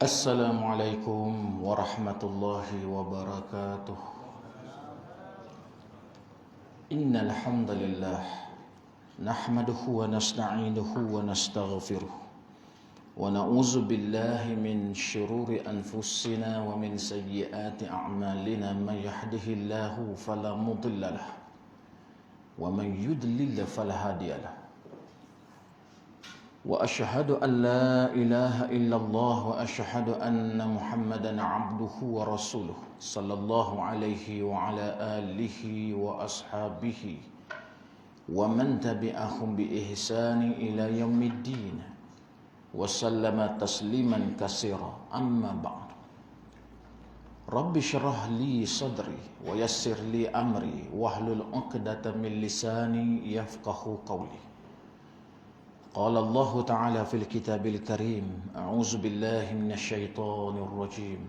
Assalamualaikum warahmatullahi wabarakatuh. Innal hamdalillah nahmaduhu wa nasta'inuhu wa nastaghfiruh wa na'udzu billahi min shururi anfusina wa min sayyiati a'malina. May yahdihillahu fala mudilla lahu wa may yudlil fala hadiya lahu. Wa asyhadu an la ilaha illallah wa asyhadu anna Muhammadan abduhu wa rasuluh sallallahu alaihi wa ala alihi wa ashabihi wa man tabi'ahum bi ihsani ila yaumiddin wa sallama tasliman katsira. Amma ba'd. Rabbi shrah li sadri wa yassir li amri wahlul 'uqdatam min lisani yafqahu qawli. قال الله تعالى في الكتاب الكريم: أعوذ بالله من الشيطان الرجيم.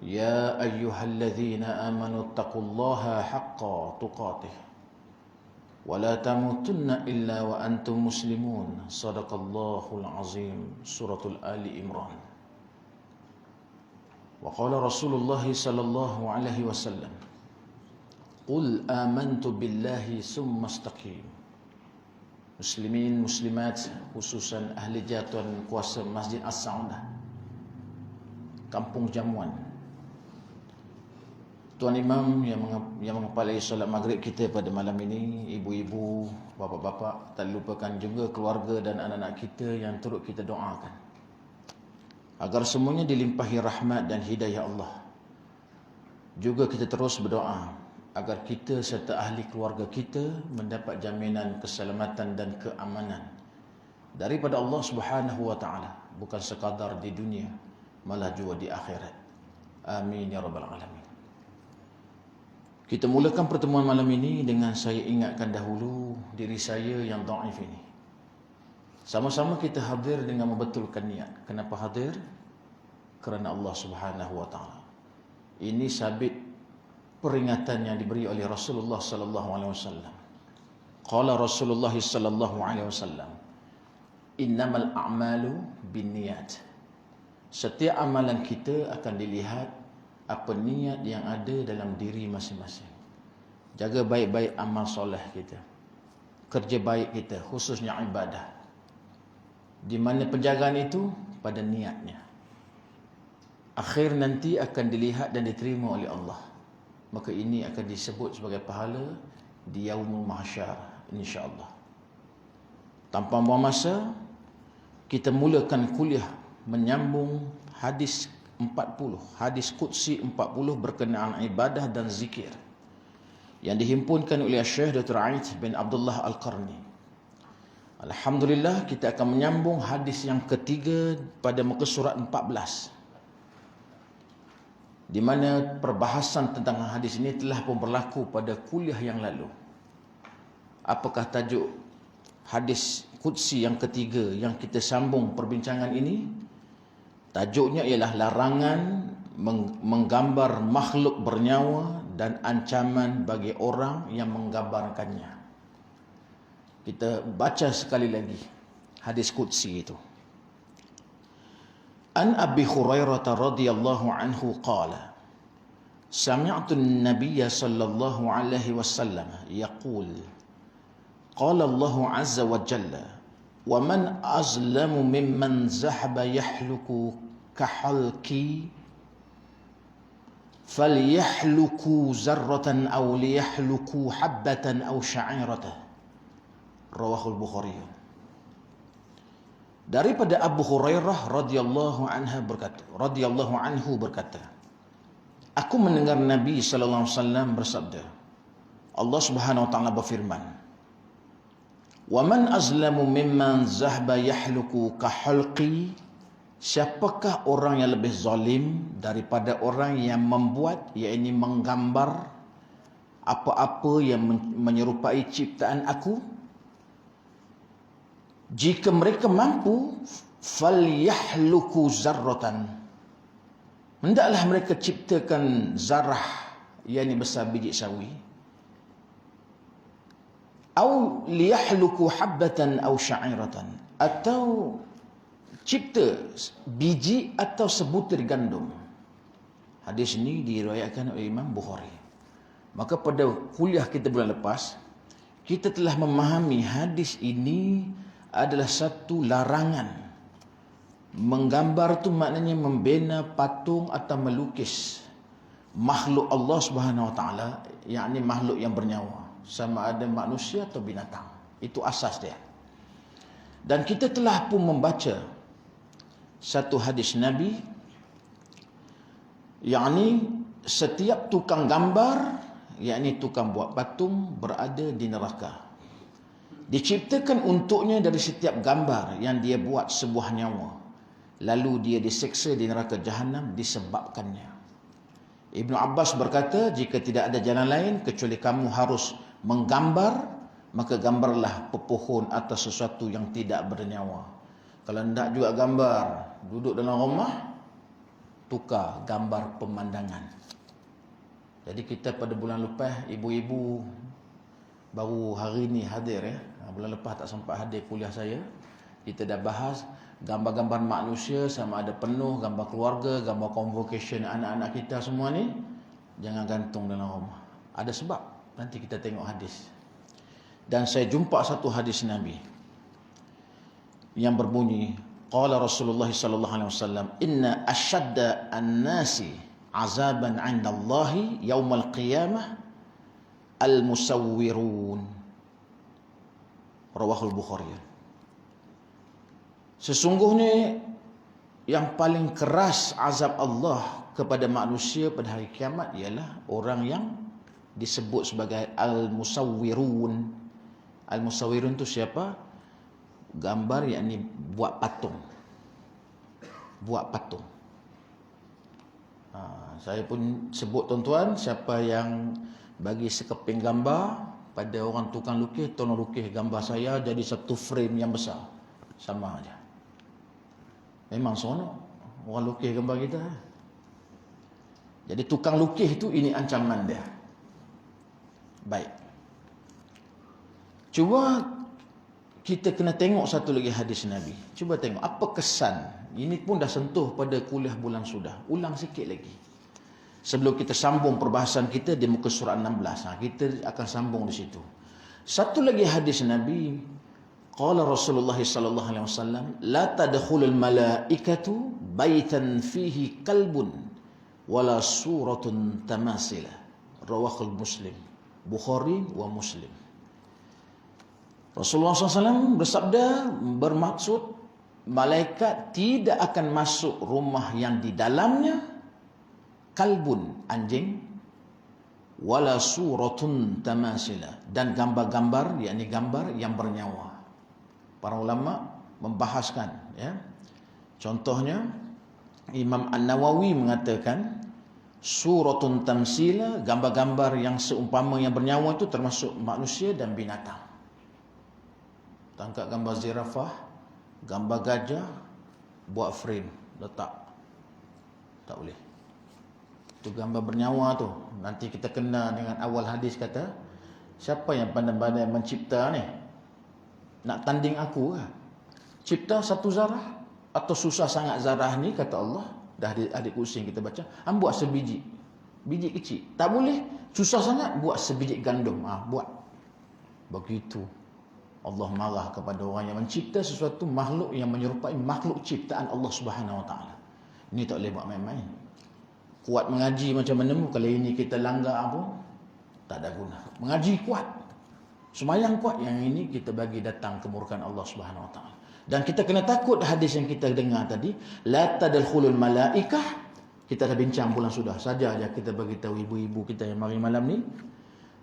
يا أيها الذين آمنوا اتقوا الله حق تقاته ولا تموتن إلا وأنتم مسلمون. صدق الله العظيم. سورة آل عمران. وقال رسول الله صلى الله عليه وسلم: قل آمنت بالله ثم استقيم. Muslimin, muslimat, khususan ahli jatuan kuasa Masjid As-Sa'udah, Kampung Jamuan. Tuan Imam yang mengepalai solat maghrib kita pada malam ini, ibu-ibu, bapa-bapa, tak lupakan juga keluarga dan anak-anak kita yang turut kita doakan agar semuanya dilimpahi rahmat dan hidayah Allah. Juga kita terus berdoa agar kita serta ahli keluarga kita mendapat jaminan keselamatan dan keamanan daripada Allah Subhanahu wa taala, bukan sekadar di dunia, malah juga di akhirat. Amin ya rabbal alamin. Kita mulakan pertemuan malam ini dengan saya ingatkan dahulu diri saya yang dhaif ini. Sama-sama kita hadir dengan membetulkan niat. Kenapa hadir? Kerana Allah Subhanahu wa taala. Ini sabit peringatan yang diberi oleh Rasulullah sallallahu alaihi wasallam. Qala Rasulullah sallallahu alaihi wasallam: innamal a'malu binniyat. Setiap amalan kita akan dilihat apa niat yang ada dalam diri masing-masing. Jaga baik-baik amal soleh kita, kerja baik kita, khususnya ibadah. Di mana penjagaan itu? Pada niatnya. Akhir nanti akan dilihat dan diterima oleh Allah. Maka ini akan disebut sebagai pahala di yaumul mahsyar, insya-Allah. Tanpa buang masa, kita mulakan kuliah menyambung hadis 40, hadis qudsi 40 berkenaan ibadah dan zikir yang dihimpunkan oleh Syekh Dr. Aid bin Abdullah Al-Qarni. Alhamdulillah, kita akan menyambung hadis yang ketiga pada muka surat 14, di mana perbahasan tentang hadis ini telah pun berlaku pada kuliah yang lalu. Apakah tajuk hadis qudsi yang ketiga yang kita sambung perbincangan ini? Tajuknya ialah larangan menggambar makhluk bernyawa dan ancaman bagi orang yang menggambarkannya. Kita baca sekali lagi hadis qudsi itu. An Abi Hurairah radhiyallahu anhu qala: Sami'tu an-nabiyya sallallahu alaihi wasallam yaqul: Qala Allah azza wa jalla: Wa man azlamu mimman zahaba yahluku kahalki falyahluku zarratan aw liyahluku habbatan aw sya'iratan. Rawahul Bukhari. Daripada Abu Hurairah radhiyallahu anhu berkata, aku mendengar Nabi sallallahu alaihi wasallam bersabda, Allah Subhanahu wa taala berfirman, "Wa man azlamu mimman zahaba yahluku kahalqi." Siapakah orang yang lebih zalim daripada orang yang membuat, yakni menggambar apa-apa yang menyerupai ciptaan aku? Jika mereka mampu, falyahluku zarratan, hendaklah mereka ciptakan zarah, yakni besar biji sawi, au liyahluku habbatan au sya'iratan, atau cipta biji atau sebutir gandum. Hadis ini diriwayatkan oleh Imam Bukhari. Maka pada kuliah kita bulan lepas, kita telah memahami hadis ini adalah satu larangan. Menggambar tu maknanya membina patung atau melukis makhluk Allah Subhanahu Wa Taala, yakni makhluk yang bernyawa, sama ada manusia atau binatang. Itu asas dia. Dan kita telah pun membaca satu hadis Nabi, yakni setiap tukang gambar, yakni tukang buat patung, berada di neraka. Diciptakan untuknya dari setiap gambar yang dia buat sebuah nyawa, lalu dia diseksa di neraka Jahannam disebabkannya. Ibnu Abbas berkata, jika tidak ada jalan lain kecuali kamu harus menggambar, maka gambarlah pepohon atau sesuatu yang tidak bernyawa. Kalau tidak juga gambar, duduk dalam rumah, tukar gambar pemandangan. Jadi kita pada bulan lepas, ibu-ibu baru hari ni hadir ya. Bulan lepas tak sempat hadir kuliah saya. Kita dah bahas gambar-gambar manusia, sama ada penuh, gambar keluarga, gambar convocation anak-anak kita semua ni, jangan gantung dalam rumah. Ada sebab, nanti kita tengok hadis. Dan saya jumpa satu hadis Nabi yang berbunyi, qala Rasulullah sallallahu alaihi wasallam, inna ashadda an-nasi azaban 'inda Allahi yaumal qiyamah al-musawwirun. Rawahul Bukhari. Sesungguhnya yang paling keras azab Allah kepada manusia pada hari kiamat ialah orang yang disebut sebagai al-musawwirun. Al-musawwirun itu siapa? Gambar, yakni buat patung. Buat patung. Saya pun sebut tuan-tuan, siapa yang bagi sekeping gambar pada orang tukang lukis, tolong lukis gambar saya jadi satu frame yang besar. Sama aja. Memang seronok orang lukis gambar kita. Jadi tukang lukis itu, ini ancaman dia. Baik. Cuba kita kena tengok satu lagi hadis Nabi. Cuba tengok apa kesan. Ini pun dah sentuh pada kuliah bulan sudah. Ulang sikit lagi. Sebelum kita sambung perbahasan kita di muka surat 16. Kita akan sambung di situ. Satu lagi hadis Nabi. Qala Rasulullah sallallahu alaihi wasallam, la tadkhulul malaikatu baitan fihi kalbun wala suratun tamasila. Rawahul Muslim. Bukhari wa Muslim. Rasulullah SAW bersabda, bermaksud malaikat tidak akan masuk rumah yang di dalamnya kalbun, anjing, wala suratun tamasila, dan gambar-gambar, yakni gambar yang bernyawa. Para ulama membahaskan ya. Contohnya Imam An-Nawawi mengatakan suratun tamsila, gambar-gambar yang seumpama yang bernyawa itu termasuk manusia dan binatang. Tangkap gambar zirafah, gambar gajah, buat frame, letak. Tak boleh. Itu gambar bernyawa tu. Nanti kita kena dengan awal hadis kata, siapa yang pandai-pandai mencipta ni? Nak tanding aku ke? Cipta satu zarah? Atau susah sangat zarah ni, kata Allah. Dah adik kursi kita baca. Buat sebiji. Biji kecil. Tak boleh. Susah sangat, buat sebiji gandum. Buat. Begitu. Allah marah kepada orang yang mencipta sesuatu makhluk yang menyerupai makhluk ciptaan Allah Subhanahu Wa Taala. Ini tak boleh buat main-main. Kuat mengaji macam mana, kalau ini kita langgar pun tak ada guna. Mengaji kuat, semayang kuat, yang ini kita bagi datang kemurkaan Allah Subhanahu Wa Taala. Dan kita kena takut hadis yang kita dengar tadi, la tadkhulul malaikah. Kita dah bincang bulan sudah. Saja aja kita bagi tahu ibu-ibu kita yang mari malam ni,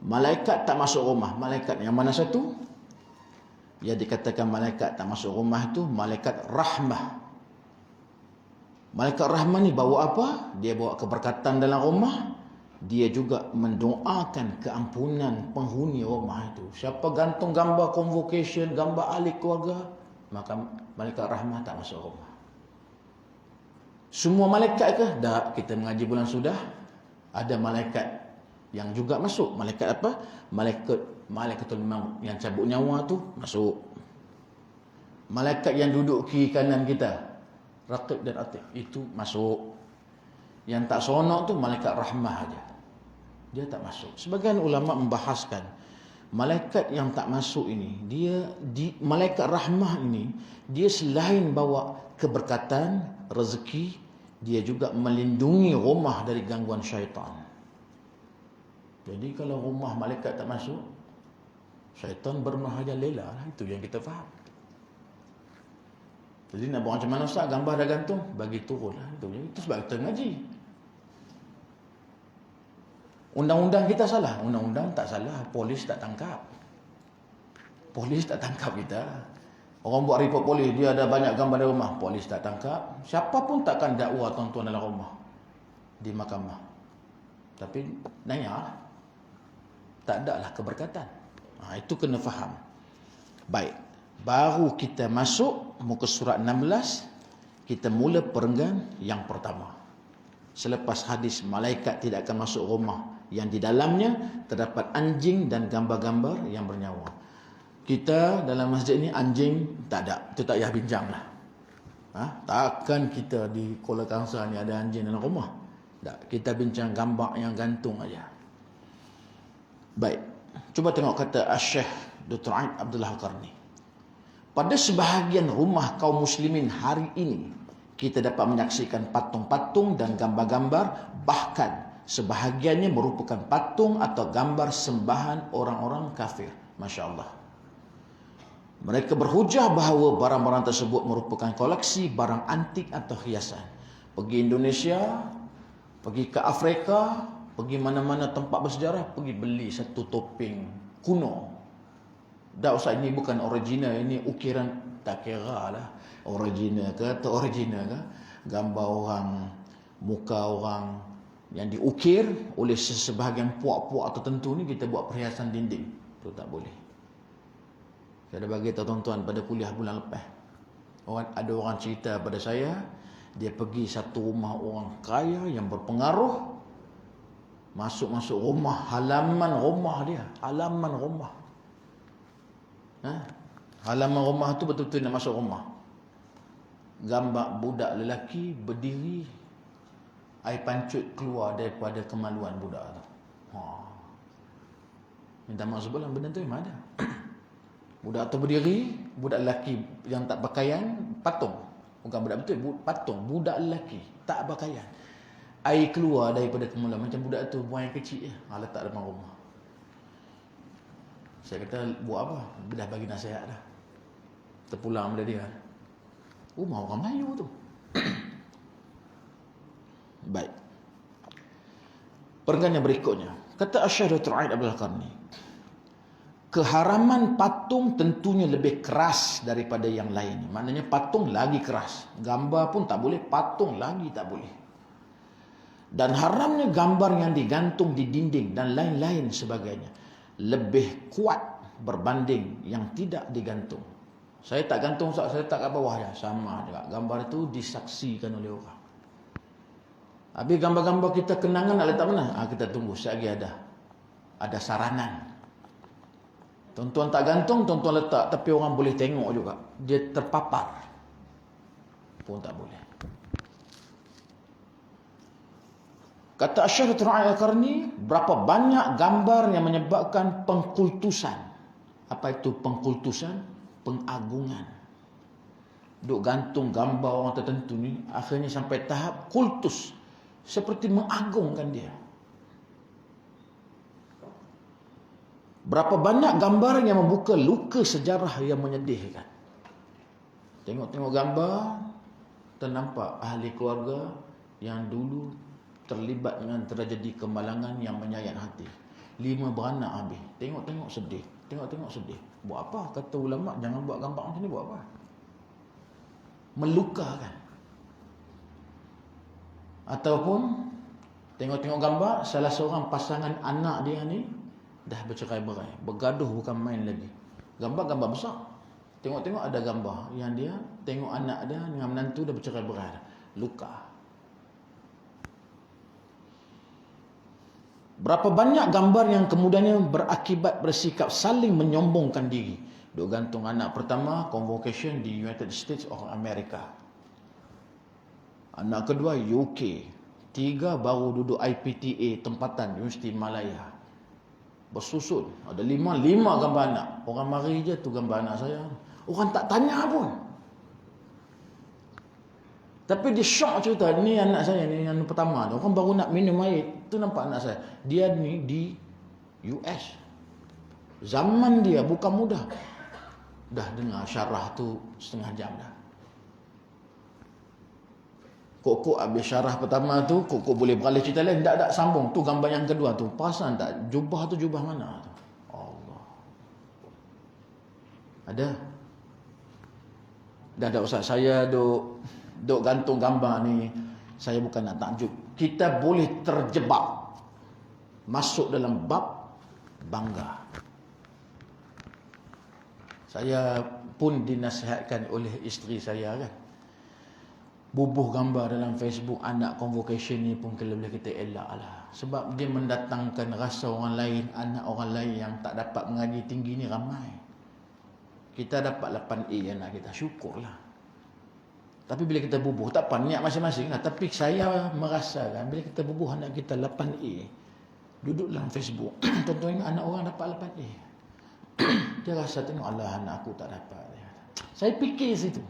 malaikat tak masuk rumah. Malaikat yang mana satu? Ya, dikatakan malaikat tak masuk rumah itu malaikat rahmah. Malaikat rahmah ni bawa apa? Dia bawa keberkatan dalam rumah. Dia juga mendoakan keampunan penghuni rumah itu. Siapa gantung gambar convocation, gambar ahli keluarga, maka malaikat rahmah tak masuk rumah. Semua malaikat ke? Dah, kita mengaji bulan sudah. Ada malaikat yang juga masuk. Malaikat apa? Malaikatul maut, yang cabut nyawa tu masuk. Malaikat yang duduk kiri kanan kita, Raqib dan Atid, itu masuk. Yang tak seronok tu malaikat rahmah aja. Dia tak masuk. Sebagian ulama membahaskan malaikat yang tak masuk ini, malaikat rahmah ini, dia selain bawa keberkatan, rezeki, dia juga melindungi rumah dari gangguan syaitan. Jadi kalau rumah malaikat tak masuk, syaitan bermahajalela lah. Itu yang kita faham. Jadi nak buat macam mana Ustaz? Gambar dah gantung, bagi turun lah. Itu sebab kita ngaji. Undang-undang kita salah. Undang-undang tak salah. Polis tak tangkap. Polis tak tangkap kita. Orang buat report polis, dia ada banyak gambar di rumah. Polis tak tangkap. Siapa pun takkan dakwa tuan-tuan dalam rumah. Di mahkamah. Tapi nanya lah. Tak ada lah keberkatan. Itu kena faham. Baik. Baru kita masuk muka surat 16. Kita mula perenggan yang pertama. Selepas hadis malaikat tidak akan masuk rumah yang di dalamnya terdapat anjing dan gambar-gambar yang bernyawa. Kita dalam masjid ni anjing tak ada. Itu tak payah bincang lah. Takkan kita di Kuala Kangsar ni ada anjing dalam rumah. Tak. Kita bincang gambar yang gantung aja. Baik. Cuba tengok kata Syekh Dr. Aid Abdullah Al-Qarni. Pada sebahagian rumah kaum muslimin hari ini, kita dapat menyaksikan patung-patung dan gambar-gambar, bahkan sebahagiannya merupakan patung atau gambar sembahan orang-orang kafir. Masya Allah. Mereka berhujah bahawa barang-barang tersebut merupakan koleksi barang antik atau hiasan. Pergi Indonesia, pergi ke Afrika, pergi mana-mana tempat bersejarah, pergi beli satu topeng kuno. Dah Ustaz, ini bukan original, ini ukiran. Tak kira lah original ke atau original ke. Gambar orang, muka orang yang diukir oleh sebahagian puak-puak tertentu ni kita buat perhiasan dinding. Itu tak boleh. Saya ada bagi tahu tuan-tuan pada kuliah bulan lepas. Ada orang cerita pada saya, dia pergi satu rumah orang kaya yang berpengaruh, masuk rumah, halaman rumah dia, halaman rumah. Halaman rumah tu betul-betul nak masuk rumah. Gambar budak lelaki berdiri, air pancut keluar daripada kemaluan budak tu. Minta maaf sebelah benda tu memang ada. Budak tu berdiri, budak lelaki yang tak berpakaian, patung. Bukan budak betul, patung. Budak lelaki, tak berpakaian. Air keluar daripada kemaluan. Macam budak tu buang air kecil je. Letak depan rumah. Saya kata, buat apa? Dah bagi nasihat dah. Terpulang pada dia. Rumah orang Melayu tu. Baik. Perenggan yang berikutnya. Kata Syekh Dr. Aid Abdullah Qarni. Keharaman patung tentunya lebih keras daripada yang lain. Maknanya patung lagi keras. Gambar pun tak boleh, patung lagi tak boleh. Dan haramnya gambar yang digantung di dinding dan lain-lain sebagainya lebih kuat berbanding yang tidak digantung. Saya tak gantung, saya tak kat bawah ya. Sama juga. Gambar itu disaksikan oleh orang. Habis gambar-gambar kita kenangan nak letak mana? Kita tunggu. Sekejap lagi ada saranan. Tuan-tuan tak gantung, tuan-tuan letak. Tapi orang boleh tengok juga. Dia terpapar. Pun tak boleh. Kata Syekh Dr. Aid Al-Qarni, berapa banyak gambar yang menyebabkan pengkultusan. Apa itu pengkultusan? Pengagungan. Duk gantung gambar orang tertentu ni, akhirnya sampai tahap kultus. Seperti mengagungkan dia. Berapa banyak gambar yang membuka luka sejarah yang menyedihkan. Tengok-tengok gambar, ternampak ahli keluarga yang dulu terlibat dengan tragedi kemalangan yang menyayat hati. 5 beranak habis. Tengok-tengok sedih. Tengok-tengok sedih. Buat apa? Kata ulama, jangan buat gambar macam ni. Buat apa? Melukakan. Ataupun tengok-tengok gambar, salah seorang pasangan anak dia ni dah bercerai-berai. Bergaduh bukan main lagi. Gambar-gambar besar. Tengok-tengok ada gambar yang dia tengok anak dia dengan menantu dah bercerai-berai. Luka. Berapa banyak gambar yang kemudiannya berakibat bersikap saling menyombongkan diri. Duk gantung anak pertama convocation di United States of America. Anak kedua UK. 3 baru duduk IPTA tempatan Universiti Malaya. Bersusun. Ada 5 gambar anak. Orang mari je tu gambar anak saya. Orang tak tanya pun. Tapi dia shock cerita, ni anak saya ni yang pertama. Orang baru nak minum air. Tu nampak anak saya. Dia ni di US. Zaman dia bukan mudah. Dah dengar syarah tu setengah jam dah. Kok habis syarah pertama tu, kok boleh beralih cerita lain. Tak sambung. Tu gambar yang kedua tu. Perasan tak? Jubah tu jubah mana tu? Allah. Ada? Dah Ustaz. Saya duk gantung gambar ni. Saya bukan nak takjub. Kita boleh terjebak. Masuk dalam bab bangga. Saya pun dinasihatkan oleh isteri saya kan. Bubuh gambar dalam Facebook anak convocation ni pun kalau boleh kita elak lah. Sebab dia mendatangkan rasa orang lain, anak orang lain yang tak dapat mengaji tinggi ni ramai. Kita dapat 8A anak kita, syukurlah. Tapi bila kita bubuh, tak apa, niat masing-masing lah. Tapi saya merasakan bila kita bubuh anak kita 8A, duduk dalam Facebook, tuan-tuan anak orang dapat 8A. Dia rasa tengok, alah anak aku tak dapat. Saya fikir situ.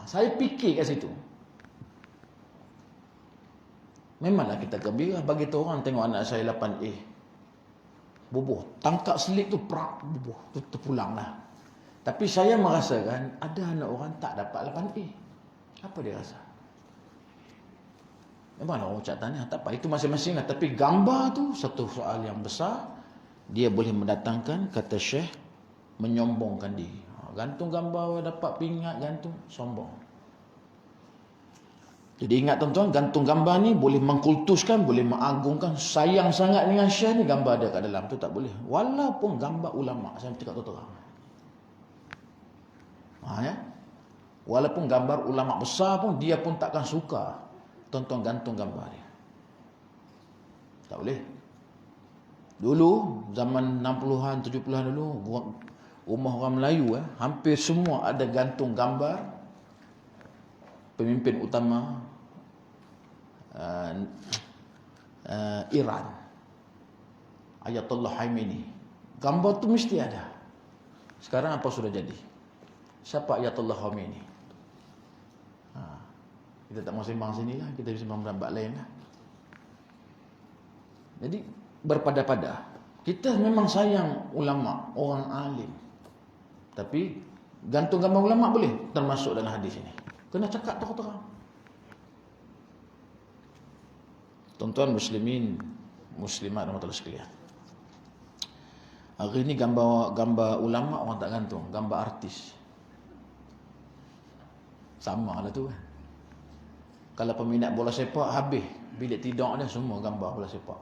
Saya fikir kat situ. Memanglah kita gembira bagi tu orang tengok anak saya 8A. Bubuh, tangkap selit tu prak bubuh, tu terpulanglah. Tapi saya merasakan ada anak orang tak dapat 8A. Apa dia rasa? Memanglah orang ucap tanya, tak apa, itu masing-masing lah. Tapi gambar tu satu soal yang besar. Dia boleh mendatangkan, kata Syekh, menyombongkan diri. Gantung gambar dapat pingat, gantung, sombong. Jadi ingat tuan-tuan, gantung gambar ni boleh mengkultuskan, boleh mengagungkan. Sayang sangat dengan Syekh ni, gambar dia kat dalam tu tak boleh. Walaupun gambar ulama, saya cakap terang. Ya? Walaupun gambar ulama besar pun, dia pun takkan suka tuan-tuan gantung gambar dia. Tak boleh. Dulu, zaman 60-an, 70-an dulu, rumah orang Melayu hampir semua ada gantung gambar pemimpin utama Iran, Ayatollah Khamenei. Gambar tu mesti ada. Sekarang apa sudah jadi? Siapa Ayatollah Khamenei? Kita tak mau sembang sini lah, kita bisa sembang tempat lain lah. Jadi berpada-pada. Kita memang sayang ulama, orang alim. Tapi gantung gambar ulama boleh termasuk dalam hadis ini. Kena cakap terang-terang. Tuan-tuan muslimin, muslimat rahmatullah sekalian. Hari ini gambar ulama orang tak gantung, gambar artis. Sama lah tu kan. Kalau peminat bola sepak habis, bilik tidur dia semua gambar bola sepak.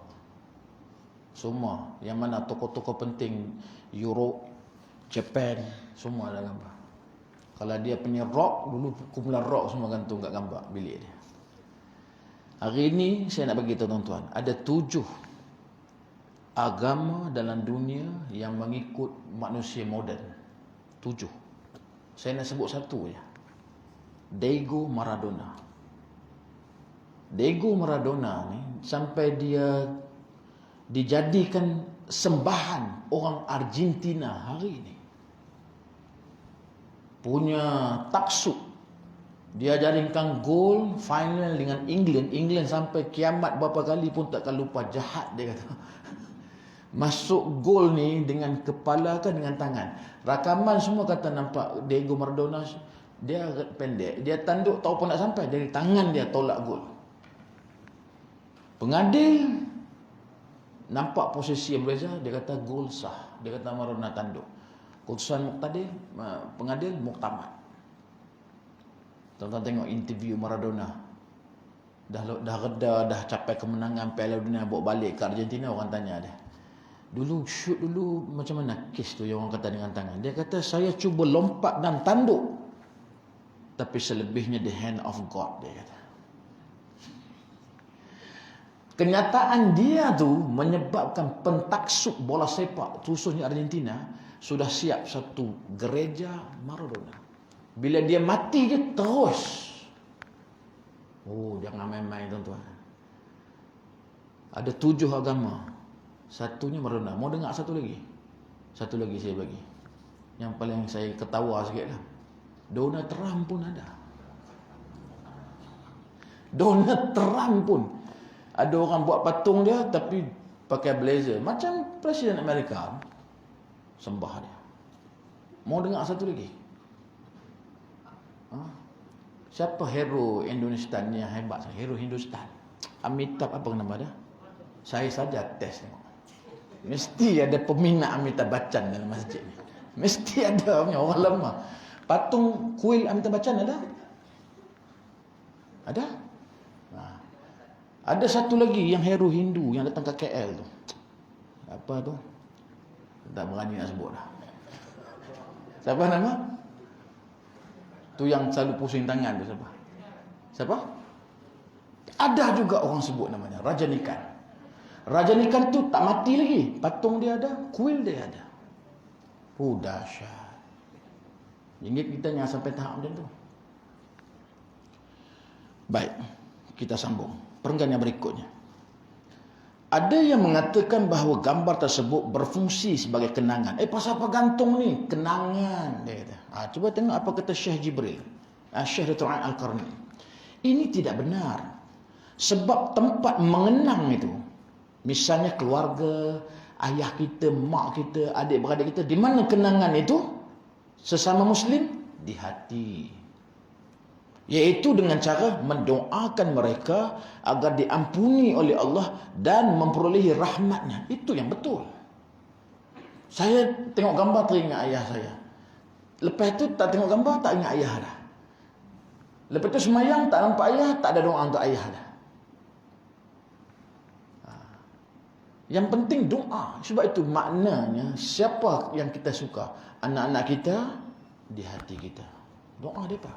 Semua yang mana tokoh-tokoh penting Europe, Japan, semua ada gambar. Kalau dia punya rock, dulu kumpulan rock semua gantung kat gambar bilik dia. Hari ini saya nak bagi tahu tuan-tuan, ada 7 agama dalam dunia yang mengikut manusia moden. 7. Saya nak sebut satu je. Diego Maradona. Diego Maradona ni sampai dia dijadikan sembahan orang Argentina hari ini. Punya taksub. Dia jaringkan gol final dengan England. England sampai kiamat berapa kali pun takkan lupa, jahat dia kata. Masuk gol ni dengan kepala ke dengan tangan. Rakaman semua kata nampak Diego Maradona, dia pendek. Dia tanduk tahu pun nak sampai. Dari tangan dia tolak gol. Pengadil nampak posisi yang berbeza, dia kata gol sah. Dia kata Maradona tanduk. Keputusan muqtadir, pengadil muktamad. Tuan-tuan tengok interview Maradona. Dah reda, dah capai kemenangan Piala Dunia, bawa balik ke Argentina, orang tanya dia. Dulu shoot dulu macam mana kes tu yang orang kata dengan tangan. Dia kata saya cuba lompat dan tanduk. Tapi selebihnya the hand of God, dia kata. Kenyataan dia tu menyebabkan pentaksub bola sepak khususnya Argentina sudah siap satu gereja Maradona. Bila dia mati dia terus. Oh, jangan main-main tuan-tuan. Ada 7 agama. Satunya Maradona. Mau dengar satu lagi? Satu lagi saya bagi. Yang paling saya ketawa sikit lah. Donald Trump pun ada. Donald Trump pun. Ada orang buat patung dia tapi pakai blazer. Macam Presiden Amerika. Sembah dia. Mau dengar satu lagi? Siapa hero Indonesia ni yang hebat? Hero Hindustan. Amitabh apa nama dia? Saya saja test tengok. Mesti ada peminat Amitabh Bachchan dalam masjid ni. Mesti ada punya orang lama. Patung kuil Amitabh Bachchan ada? Ada? Ada satu lagi yang hero Hindu yang datang ke KL tu. Apa tu? Tak berani nak sebut dah. Siapa nama? Tu yang selalu pusing tangan tu siapa? Siapa? Ada juga orang sebut namanya Rajanikan. Rajanikan tu tak mati lagi. Patung dia ada, kuil dia ada. Oh dahsyat. Ingat kita jangan sampai tahap macam tu. Baik, kita sambung. Perenggan yang berikutnya. Ada yang mengatakan bahawa gambar tersebut berfungsi sebagai kenangan. Pasal apa gantung ni? Kenangan. Dia kata. Cuba tengok apa kata Syekh Jibril. Syekh Dr. Al-Qarni. Ini tidak benar. Sebab tempat mengenang itu, misalnya keluarga, ayah kita, mak kita, adik-beradik kita, di mana kenangan itu? Sesama Muslim? Di hati. Iaitu dengan cara mendoakan mereka agar diampuni oleh Allah dan memperolehi rahmatnya. Itu yang betul. Saya tengok gambar teringat ayah saya. Lepas tu tak tengok gambar tak ingat ayah dah. Lepas tu semayang tak nampak ayah, tak ada doa untuk ayah dah. Yang penting doa. Sebab itu maknanya siapa yang kita suka? Anak-anak kita di hati kita. Doa mereka.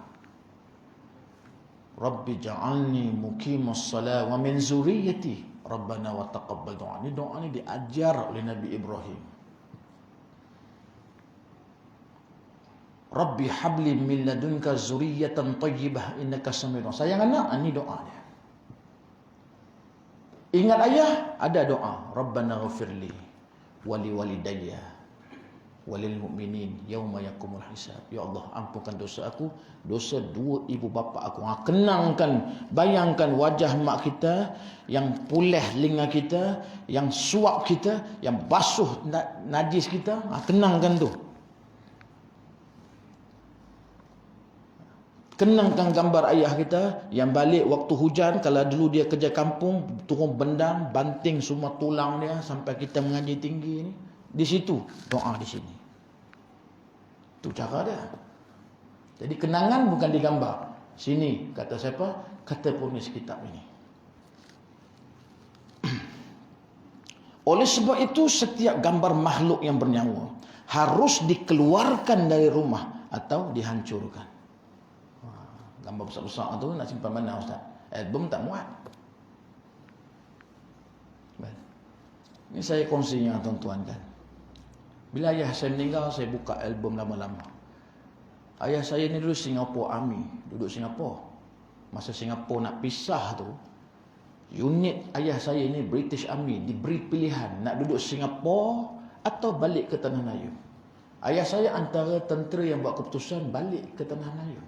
Rabbi ja'alni muqimus salah wa min zuriyati Rabbana wa taqabbal doa. Ini doa ni diajar oleh Nabi Ibrahim. Rabbi habli min ladunka zuriyatan tayyibah innaka sami'un. Sayang anak, ini doa dia. Ingat ayah, ada doa. Rabbana ghafirli wali walidayya walil mu'minin yauma yaqumul hisab. Ya Allah, ampunkan dosa aku, dosa dua ibu bapa aku. Kenangkan, bayangkan wajah mak kita yang pulih telinga kita, yang suap kita, yang basuh najis kita. Kenangkan tu. Kenangkan gambar ayah kita yang balik waktu hujan. Kalau dulu dia kerja kampung, turun bendang, banting semua tulang dia sampai kita mengaji tinggi ni. Di situ doa di sini. Itu cara dia. Jadi kenangan bukan digambar. Sini kata siapa? Kata penulis kitab ini. Oleh sebab itu setiap gambar makhluk yang bernyawa harus dikeluarkan dari rumah atau dihancurkan. Gambar besar-besar tu nak simpan mana ustaz? Album tak muat. Ini saya kongsi dengan tuan-tuan kan. Bila ayah saya meninggal, saya buka album lama-lama. Ayah saya ni dulu Singapore Army, duduk Singapore. Masa Singapore nak pisah tu, unit ayah saya ni British Army diberi pilihan nak duduk Singapore atau balik ke Tanah Melayu. Ayah saya antara tentera yang buat keputusan balik ke Tanah Melayu.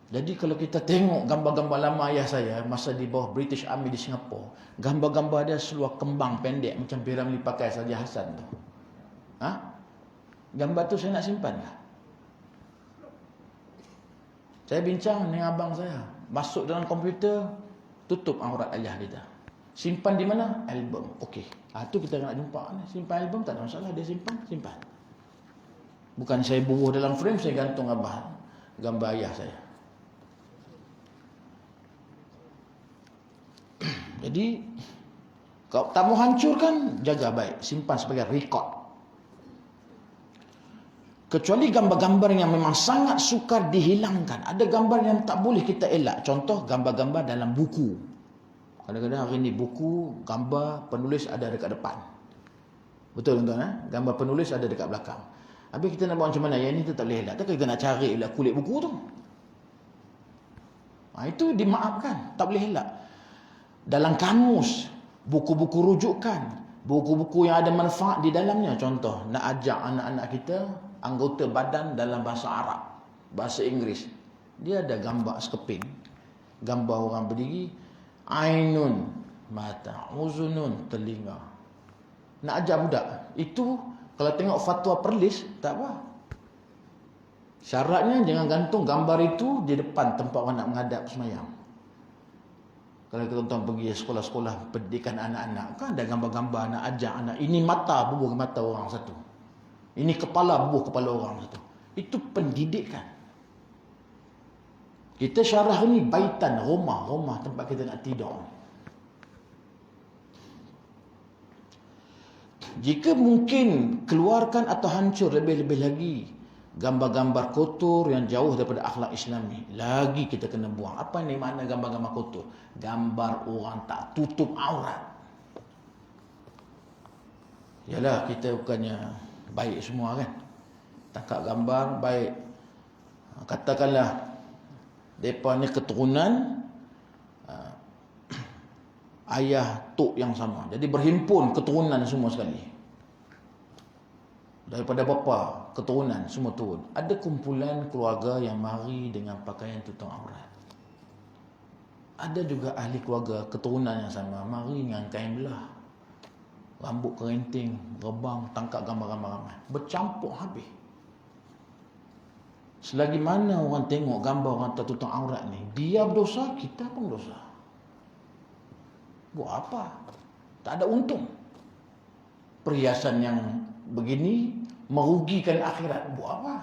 Jadi kalau kita tengok gambar-gambar lama ayah saya masa di bawah British Army di Singapura, gambar-gambar dia seluar kembang pendek macam P. Ramlee pakai Saja Hassan tu. Gambar tu saya nak simpan lah. Saya bincang dengan abang saya, masuk dalam komputer, tutup aurat ayah kita. Simpan di mana? Album. Okey. Tu kita nak jumpa ni. Simpan album tak ada masalah, dia simpan. Bukan saya bubuh dalam frame, saya gantung gambar ayah saya. Jadi kalau tak mau hancurkan, jaga baik, simpan sebagai rekod. Kecuali gambar-gambar yang memang sangat sukar dihilangkan. Ada gambar yang tak boleh kita elak. Contoh gambar-gambar dalam buku. Kadang-kadang hari ni buku, gambar penulis ada dekat depan. Betul tuan-tuan, gambar penulis ada dekat belakang. Habis kita nak buat macam mana? Yang ni tu tak boleh elak. Takkan kita nak cari lah kulit buku tu. Itu dimaafkan, tak boleh elak. Dalam kamus, buku-buku rujukan, buku-buku yang ada manfaat di dalamnya. Contoh, nak ajak anak-anak kita anggota badan dalam bahasa Arab, bahasa Inggeris. Dia ada gambar sekeping, gambar orang berdiri, ainun, mata, uzunun, telinga. Nak ajak budak. Itu kalau tengok fatwa Perlis, tak apa. Syaratnya jangan gantung gambar itu di depan tempat orang nak menghadap semayang. Kalau tuan-tuan pergi sekolah-sekolah pendidikan anak-anak, kan ada gambar-gambar nak ajak anak. Ini mata, bubuh mata orang satu. Ini kepala, bubuh kepala orang satu. Itu pendidikan. Kita syarah ni baitan, rumah tempat kita nak tidur. Jika mungkin keluarkan atau hancur lebih-lebih lagi gambar-gambar kotor yang jauh daripada akhlak Islami, lagi kita kena buang. Apa ni makna gambar-gambar kotor? Gambar orang tak tutup aurat. Yalah, kita bukannya baik semua kan. Tangkap gambar baik. Katakanlah depa ni keturunan ayah tok yang sama. Jadi berhimpun keturunan semua sekali. Daripada bapa, keturunan semua turun. Ada kumpulan keluarga yang mari dengan pakaian tutup aurat. Ada juga ahli keluarga keturunan yang sama mari dengan kain belah, rambut kerinting, rebang, tangkap gambar-gambar ramai. Bercampur habis. Selagi mana orang tengok gambar orang tertutup aurat ni, dia berdosa, kita pun berdosa. Buat apa? Tak ada untung. Perhiasan yang begini merugikan akhirat. Buat apa?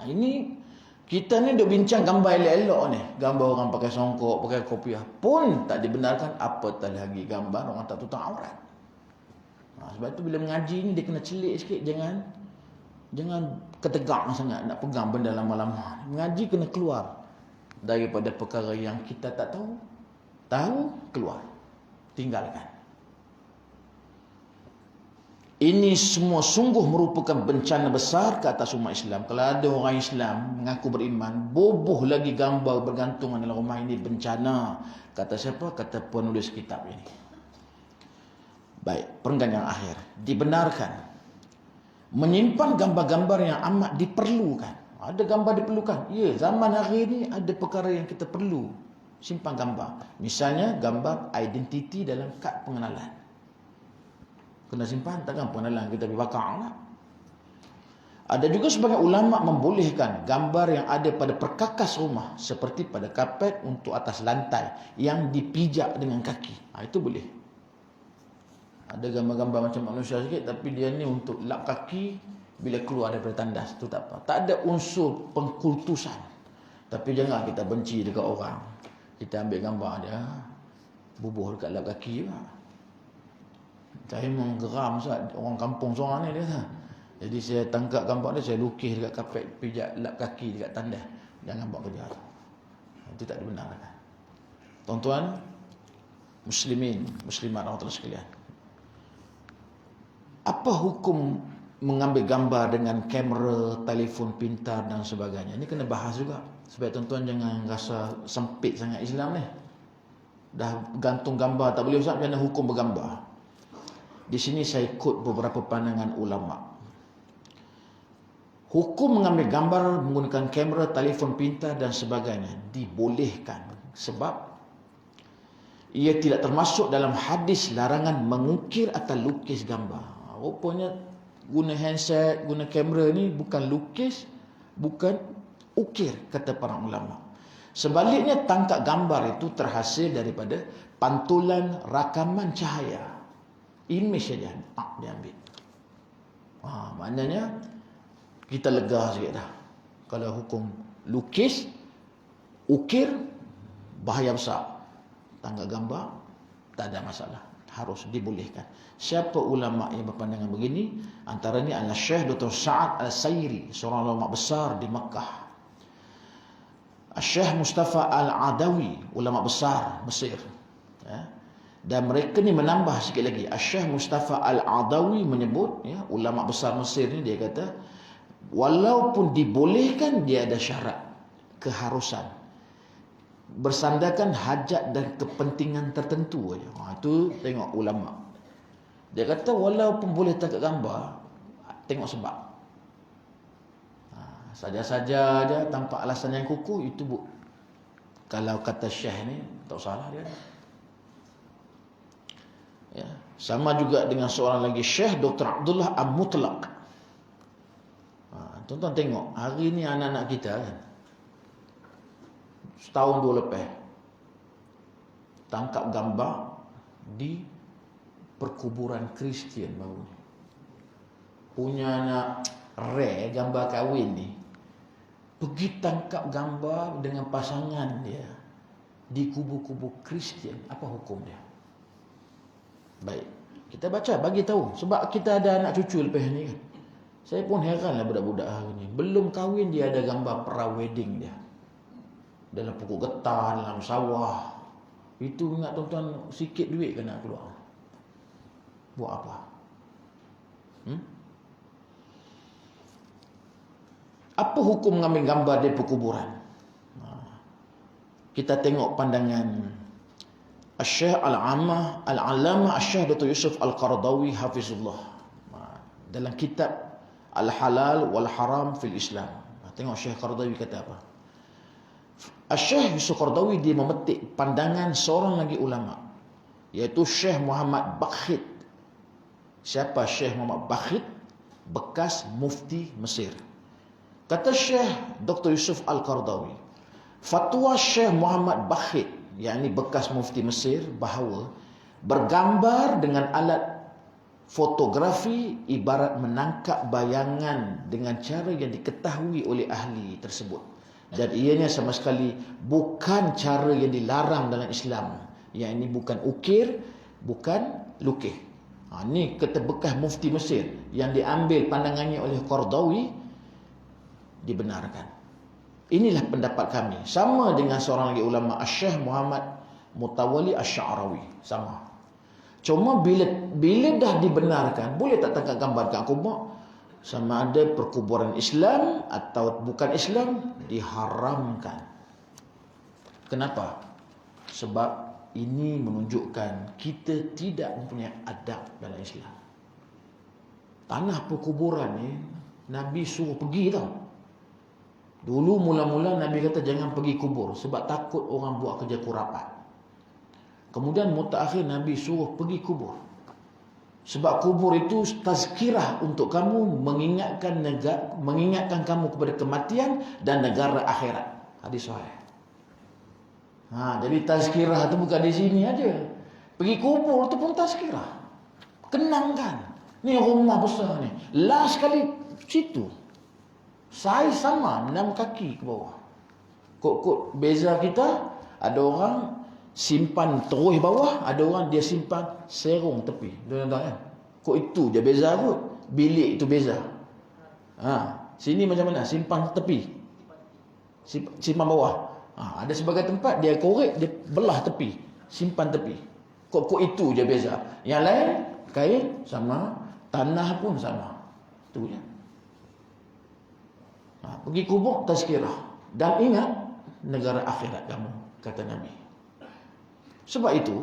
Ini kita ni duk bincang gambar elok-elok ni. Gambar orang pakai songkok, pakai kopiah pun tak dibenarkan, apatah lagi gambar orang tak tutup aurat. Sebab tu bila mengaji ni dia kena celik sikit. Jangan ketegak sangat nak pegang benda lama-lama. Mengaji kena keluar daripada perkara yang kita tak tahu. Tahu, keluar. Tinggalkan. Ini semua sungguh merupakan bencana besar ke atas umat Islam. Kalau ada orang Islam mengaku beriman, boboh lagi gambar bergantungan dalam rumah, ini bencana. Kata siapa? Kata penulis kitab ini. Baik, perenggan yang akhir. Dibenarkan menyimpan gambar-gambar yang amat diperlukan. Ada gambar diperlukan. Ya, zaman hari ini ada perkara yang kita perlu simpan gambar. Misalnya gambar identiti dalam kad pengenalan. Kena simpan, takkan pengenalan kita pergi bakar lah. Ada juga sebagian ulama membolehkan gambar yang ada pada perkakas rumah, seperti pada kapet untuk atas lantai yang dipijak dengan kaki. Itu boleh. Ada gambar-gambar macam manusia sikit, tapi dia ni untuk lap kaki bila keluar daripada tandas. Itu tak apa. Tak ada unsur pengkultusan. Tapi jangan kita benci dekat orang. Kita ambil gambar dia, bubuh dekat lap kaki lah. Saya menggeram Ustaz, orang kampung seorang ni dia. Jadi saya tangkap gambar dia, saya lukis dekat kapet pijak lap kaki dekat tandas. Jangan buat kerja tu. Itu tak dibenarkan. Tuan-tuan muslimin, muslimat rahmatullahi sekalian. Apa hukum mengambil gambar dengan kamera, telefon pintar dan sebagainya? Ini kena bahas juga. Supaya tuan-tuan jangan rasa sempit sangat Islam ni. Dah gantung gambar tak boleh Ustaz, macam mana hukum bergambar? Di sini saya ikut beberapa pandangan ulama. Hukum mengambil gambar menggunakan kamera, telefon pintar dan sebagainya dibolehkan sebab ia tidak termasuk dalam hadis larangan mengukir atau lukis gambar. Rupanya guna handset, guna kamera ni bukan lukis, bukan ukir, kata para ulama. Sebaliknya tangkap gambar itu terhasil daripada pantulan rakaman cahaya. Image saja dia ambil. Maknanya kita lega sikit dah. Kalau hukum lukis, ukir, bahaya besar. Tangkap gambar, tak ada masalah. Harus dibolehkan. Siapa ulama yang berpandangan begini? Antaranya adalah Syekh Dr. Sa'ad Al-Sayri, seorang ulama besar di Makkah. Syekh Mustafa Al-Adawi, ulama besar Mesir. Dan mereka ni menambah sikit lagi. Syekh Mustafa Al-Adawi menyebut, ya, ulama besar Mesir ni, dia kata walaupun dibolehkan, dia ada syarat, keharusan, bersandarkan hajat dan kepentingan tertentu aja. Itu tengok ulama. Dia kata walaupun boleh tangkap gambar, tengok sebab. Saja-saja aja tanpa alasan yang kukuh, itu kalau kata Syekh ni tak salah dia. Ya, sama juga dengan seorang lagi, Syekh Dr. Abdullah Al-Mutlaq. Tuan-tuan tengok, hari ni anak-anak kita kan, setahun dua lepas, tangkap gambar di perkuburan Kristian baru ni. Punya anak rare gambar kahwin ni, pergi tangkap gambar dengan pasangan dia di kubu-kubu Kristian. Apa hukum dia? Baik, kita baca, bagi tahu. Sebab kita ada anak cucu lepas ni kan. Saya pun heranlah budak-budak hari ni, belum kahwin dia ada gambar pra-wedding dia dalam pokok getah, dalam sawah. Itu ingat tuan-tuan, sikit duit kena keluar. Buat apa? Apa hukum mengambil gambar di perkuburan? Kita tengok pandangan Syekh Al-Allamah Syekh Dr. Yusuf Al-Qaradawi Hafizullah dalam kitab Al-Halal wal-Haram fil Islam. Tengok Syekh Qaradawi kata apa. Syekh Yusuf Qaradawi dia memetik pandangan seorang lagi ulama, iaitu Syekh Muhammad Bakhit. Siapa Syekh Muhammad Bakhit? Bekas mufti Mesir. Kata Syekh Dr. Yusuf Al-Qaradawi, fatwa Syekh Muhammad Bakhit, yakni bekas mufti Mesir, bahawa bergambar dengan alat fotografi ibarat menangkap bayangan dengan cara yang diketahui oleh ahli tersebut, dan ianya sama sekali bukan cara yang dilarang dalam Islam. Yang ini bukan ukir, bukan lukis. Ini kata bekas mufti Mesir, yang diambil pandangannya oleh Qaradawi, dibenarkan. Inilah pendapat kami. Sama dengan seorang lagi ulama, Syekh Muhammad Mutawalli Asy-Sya'rawi, sama. Cuma bila dah dibenarkan, boleh tak tangkap gambar kat kubur, sama ada perkuburan Islam atau bukan Islam, diharamkan. Kenapa? Sebab ini menunjukkan kita tidak mempunyai adab dalam Islam. Tanah perkuburan ni Nabi suruh pergi tau. Dulu mula-mula Nabi kata jangan pergi kubur sebab takut orang buat kerja kurapat. Kemudian mutakhir Nabi suruh pergi kubur. Sebab kubur itu tazkirah untuk kamu, mengingatkan kamu kepada kematian dan negara akhirat. Hadis sahih. Jadi tazkirah itu bukan di sini aja. Pergi kubur itu pun tazkirah. Kenangkan. Ni rumah besar ni. Last kali situ. Saiz sama, 6 kaki ke bawah. Kok beza kita, ada orang simpan terus bawah, ada orang dia simpan serong tepi. Tuan-tuan kan? Kok itu je beza kot. Bilik itu beza. Sini macam mana? Simpan tepi. Simpan bawah. Ada sebagai tempat dia korek, dia belah tepi, simpan tepi. Kok itu je beza. Yang lain kain sama, tanah pun sama. Itu je. Pergi kubur tazkirah. Dan ingat negara akhirat kamu, kata Nabi. Sebab itu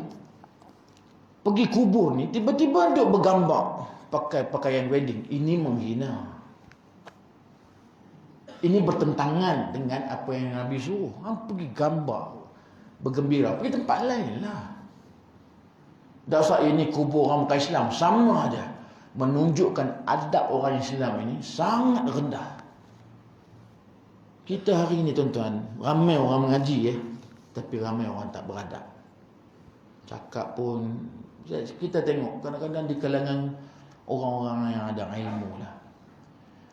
pergi kubur ni tiba-tiba duk bergambar pakai pakaian wedding, ini menghina. Ini bertentangan dengan apa yang Nabi suruh. Pergi gambar, bergembira, pergi tempat lain lah. Tak usah ini kubur orang bukan Islam, sama aja. Menunjukkan adab orang Islam ini sangat rendah. Kita hari ini tuan-tuan, ramai orang mengaji tapi ramai orang tak beradab. Cakap pun, kita tengok kadang-kadang di kalangan orang-orang yang ada ilmu lah.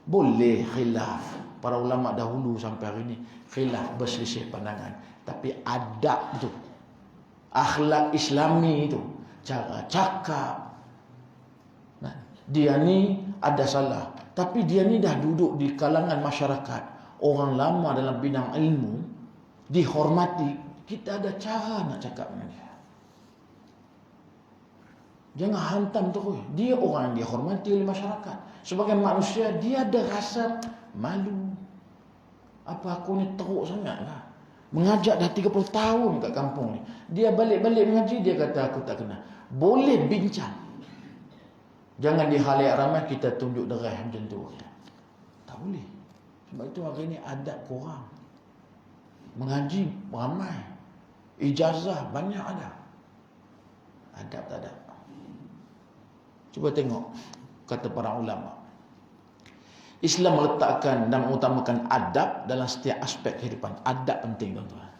Boleh khilaf. Para ulama dahulu sampai hari ini khilaf, berselisih pandangan. Tapi adab tu, akhlak Islami itu, cara cakap. Dia ni ada salah, tapi dia ni dah duduk di kalangan masyarakat, orang lama dalam bidang ilmu, dihormati. Kita ada cara nak cakap dengan dia. Jangan hantam terus. Dia orang yang dihormati oleh masyarakat. Sebagai manusia, dia ada rasa malu. Apa aku ni teruk sangat lah. Mengajak dah 30 tahun kat kampung ni. Dia balik-balik mengaji, dia kata aku tak kenal. Boleh bincang. Jangan di khalayak ramai kita tunjuk derah macam tu. Tak boleh. Sebab itu hari ni adab kurang. Mengaji ramai. Ijazah banyak ada. Adab tak ada. Cuba tengok kata para ulama. Islam meletakkan dan mengutamakan adab dalam setiap aspek kehidupan. Adab penting, tuan-tuan.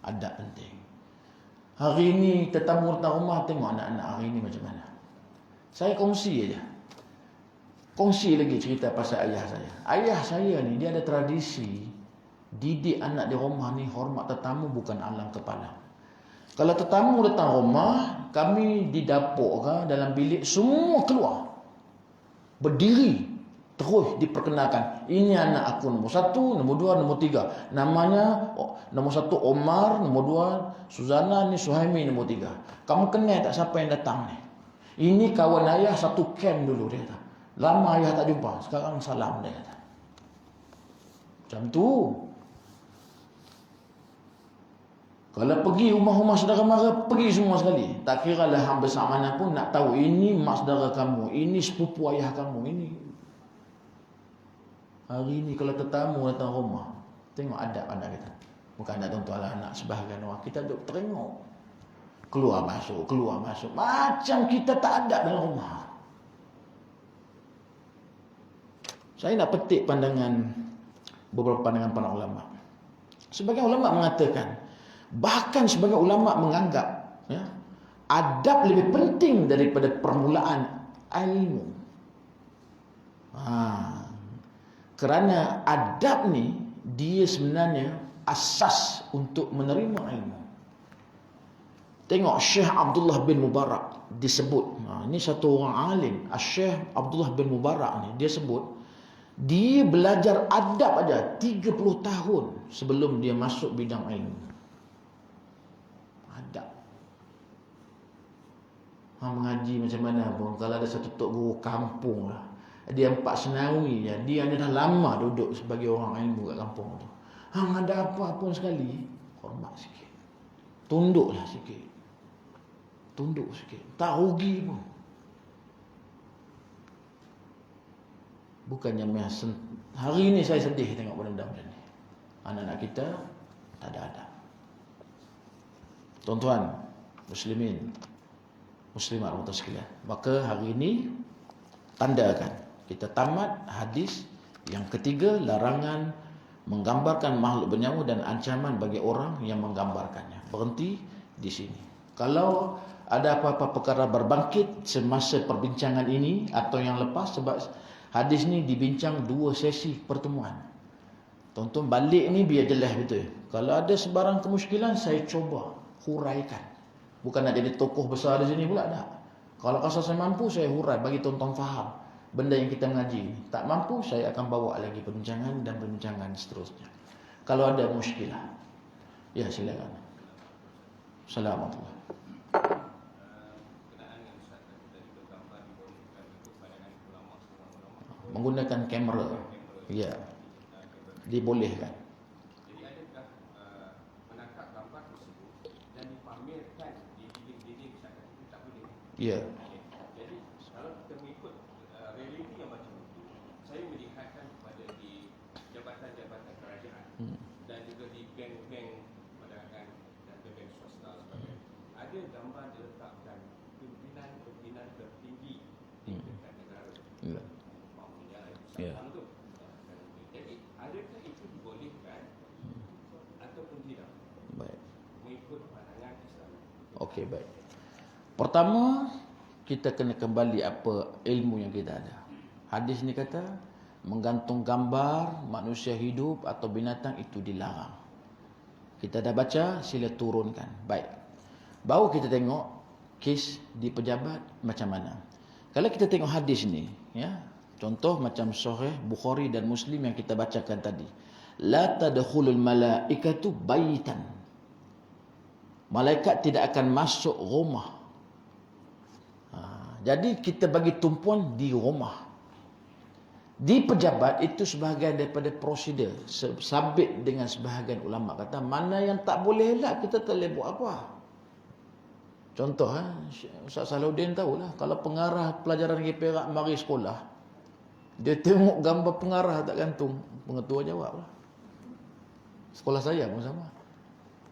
Adab penting. Hari ini tetamu datang rumah, tengok anak-anak hari ini macam mana. Saya kongsi aja. Kongsi lagi cerita pasal ayah saya. Ayah saya ni dia ada tradisi didik anak di rumah ni hormat tetamu bukan alang kepala. Kalau tetamu datang rumah, kami di dapur ke dalam bilik semua keluar. Berdiri, terus diperkenalkan. Ini anak aku nombor 1, nombor 2, nombor 3. Namanya nombor 1 Omar, nombor 2 Suzana, ni Suhaimi nombor 3. Kamu kenal tak siapa yang datang ni? Ini kawan ayah satu camp dulu, dia kata. Lama ayah tak jumpa, sekarang salam, dia kata. Macam tu. Kalau pergi rumah-rumah saudara mara, pergi semua sekali. Tak kira lah hang besar mana pun nak tahu ini mak saudara kamu, ini sepupu ayah kamu, ini. Hari ni kalau tetamu datang rumah, tengok adab anak kita. Bukan ada tuan-tuan lah anak sebahagian orang. Kita duduk tengok. Keluar masuk. Macam kita tak ada dalam rumah. Saya nak petik beberapa pandangan para ulama. Sebagian ulama mengatakan, bahkan sebagian ulama menganggap adab lebih penting daripada permulaan ilmu. Kerana adab ni dia sebenarnya asas untuk menerima ilmu. Tengok Syekh Abdullah bin Mubarak disebut. Ini satu orang alim, Syekh Abdullah bin Mubarak ni dia sebut dia belajar adab aja 30 tahun sebelum dia masuk bidang ilmu. Adab. Mengaji macam mana pun kalau ada satu tok guru kampung lah. Dia 4 senawi je. Dia dah lama duduk sebagai orang ilmu kat kampung tu. Ada apa pun sekali, hormat sikit. Tunduklah sikit. Tunduk sikit. Tak rugi pun. Bukannya hari ni saya sedih tengok benda-benda macam ni. Anak-anak kita tak ada adab. Tuan-tuan, muslimin, muslimat rahmatullahi sekalian. Maka hari ini tandakan kita tamat hadis yang ketiga, larangan menggambarkan makhluk bernyawa dan ancaman bagi orang yang menggambarkannya. Berhenti di sini. Kalau ada apa-apa perkara berbangkit semasa perbincangan ini atau yang lepas, sebab hadis ni dibincang 2 sesi pertemuan. Tonton balik ni biar jelas betul. Kalau ada sebarang kemusykilan, saya cuba huraikan. Bukan nak jadi tokoh besar di sini pula, tak. Kalau rasa saya mampu, saya hurai bagi tonton faham benda yang kita mengaji ni. Tak mampu, saya akan bawa lagi perbincangan dan perbincangan seterusnya. Kalau ada muskilah, ya silakan. Assalamualaikum. Menggunakan kamera, ya, dibolehkan. Jadi adakah menangkap gambar tersebut dan dipamerkan di dinding-dinding misalkan itu tak boleh? Ya. Jadi kalau kita mengikut realiti yang macam itu, saya melihatkan kepada di jabatan-jabatan kerajaan dan juga di bank-bank perdagangan dan bank swasta sebagainya, ada gambar diletakkan pimpinan tertinggi di dekat negara. Ya. Ya. Jadi adakah itu dibolehkan ataupun tidak? Baik. Mengikut pandangan Islam. Okey, baik. Pertama, kita kena kembali apa ilmu yang kita ada. Hadis ni kata menggantung gambar manusia hidup atau binatang itu dilarang. Kita dah baca, sila turunkan. Baik. Baru kita tengok kes di pejabat macam mana. Kalau kita tengok hadis ni, ya, contoh macam Sahih Bukhari dan Muslim yang kita bacakan tadi. La tadkhulul malaikatu baitan. Malaikat tidak akan masuk rumah. Jadi kita bagi tumpuan di rumah. Di pejabat itu sebahagian daripada prosedur. Sabit dengan sebahagian ulama kata mana yang tak boleh lah kita tak boleh buat apa. Contoh Ustaz Salahuddin tahulah kalau pengarah pelajaran negeri Perak mari sekolah, dia tengok gambar pengarah tak gantung, pengetua jawab lah. Sekolah saya pun sama.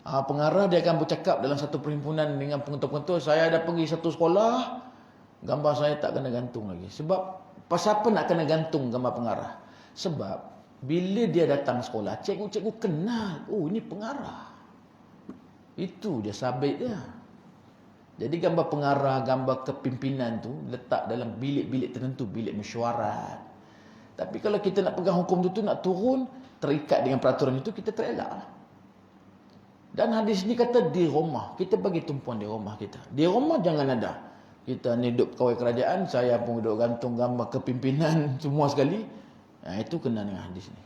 Pengarah dia akan bercakap dalam satu perhimpunan dengan pengetua-pengetua, saya dah pergi satu sekolah, gambar saya tak kena gantung lagi. Sebab pasal apa nak kena gantung gambar pengarah? Sebab bila dia datang sekolah, cikgu-cikgu kenal, oh ini pengarah. Itu dia sabit dia. Jadi gambar pengarah, gambar kepimpinan tu letak dalam bilik-bilik tertentu, bilik mesyuarat. Tapi kalau kita nak pegang hukum tu nak turun, terikat dengan peraturan itu, kita terelak lah. Dan hadis ni kata di rumah. Kita bagi tumpuan di rumah kita. Di rumah jangan ada. Kita ni duduk pegawai kerajaan, saya pun duduk gantung gambar kepimpinan semua sekali. Itu kena dengan hadis ni.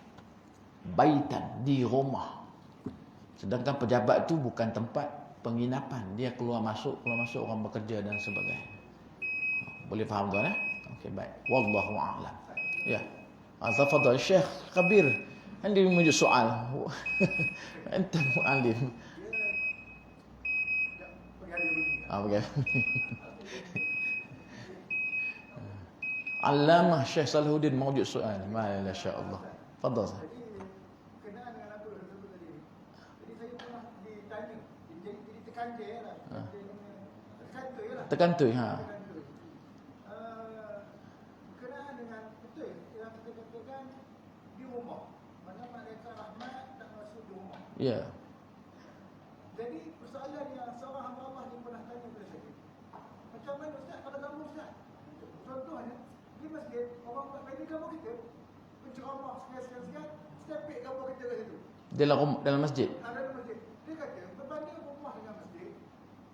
Baitan, di rumah. Sedangkan pejabat tu bukan tempat penginapan. Dia keluar masuk orang bekerja dan sebagainya. Boleh faham tuan Okey, baik. Wallahu a'lam. Ya. Tafadhal Syekh Kabir. Anda menuju soal. Anta mu'alim. Okey. Allamah Syekh Salahuddin mawjud soal. Masya Allah. Fadhal. Kenaan dengan apa yang disebut tadi. Jadi saya pernah ditanya, jadi tekan je lah. Tekan tu je lah. Tekan tu, Kenaan dengan betul yang kita katakan di rumah. Mana malaikat rahmat tak masuk di rumah. Ya. Jadi persoalan yang seorang hamba Allah ni pernah tanya kepada saya. Macam mana Ustaz kalau kamu Ustaz? Contohnya di masjid orang buat bagi gambar kita, penceramah sekian-sekian, stepik gambar kita kat situ. Dalam masjid. Dalam masjid. Dia kata berbanding rumah dengan masjid,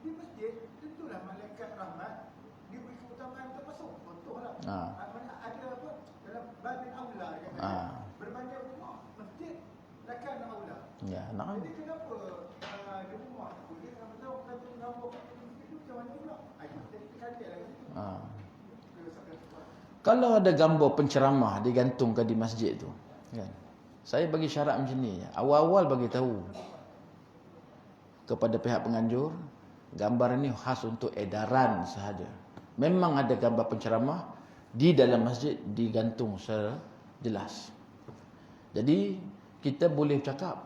di masjid tentulah malaikat rahmat diberi keutamaan untuk masuk. Contohlah. Mana ada apa dalam babin aula dia kata. Berbanding rumah, masjid takkan aula. Ya, nak. Jadi kenapa di rumah tu dia kalau tahu kata gambar kat masjid tu macam mana pula? Jadi terkadang lagi. Kalau ada gambar penceramah digantungkan di masjid tu, kan? Saya bagi syarat macam ni. Awal-awal bagi tahu kepada pihak penganjur, gambar ini khas untuk edaran sahaja. Memang ada gambar penceramah di dalam masjid digantung secara jelas. Jadi kita boleh cakap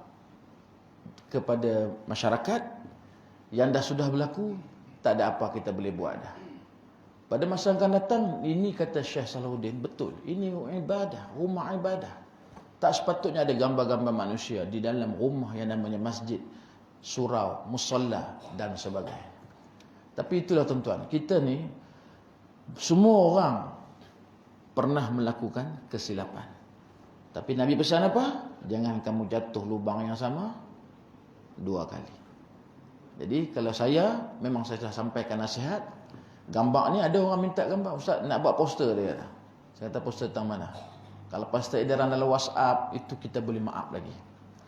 kepada masyarakat yang dah sudah berlaku, tak ada apa kita boleh buat dah. Pada masa akan datang, ini kata Syekh Salahuddin, betul. Ini ibadah, rumah ibadah. Tak sepatutnya ada gambar-gambar manusia di dalam rumah yang namanya masjid, surau, musalla dan sebagainya. Tapi itulah tuan-tuan, kita ni, semua orang pernah melakukan kesilapan. Tapi Nabi pesan apa? Jangan kamu jatuh lubang yang sama 2 kali. Jadi kalau saya, memang saya telah sampaikan nasihat. Gambar ni ada orang minta gambar, Ustaz nak buat poster dia kata. Saya kata poster tentang mana? Kalau poster edaran dalam WhatsApp itu kita boleh maaf lagi.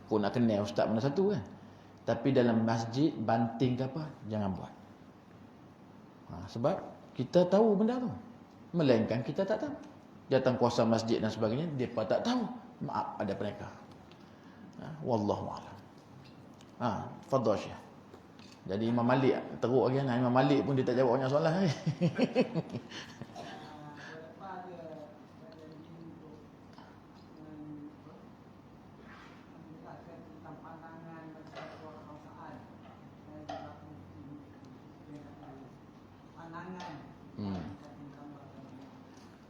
Kau nak kenal Ustaz mana satu kan. Tapi dalam masjid banting ke apa, jangan buat. Sebab kita tahu benda tu. Melainkan kita tak tahu. Datang kuasa masjid dan sebagainya, depa tak tahu. Maaf ada mereka. Wallahu a'lam. Fadhal Syekh. Jadi Imam Malik teruk lagi kan. Imam Malik pun dia tak jawab banyak soalan.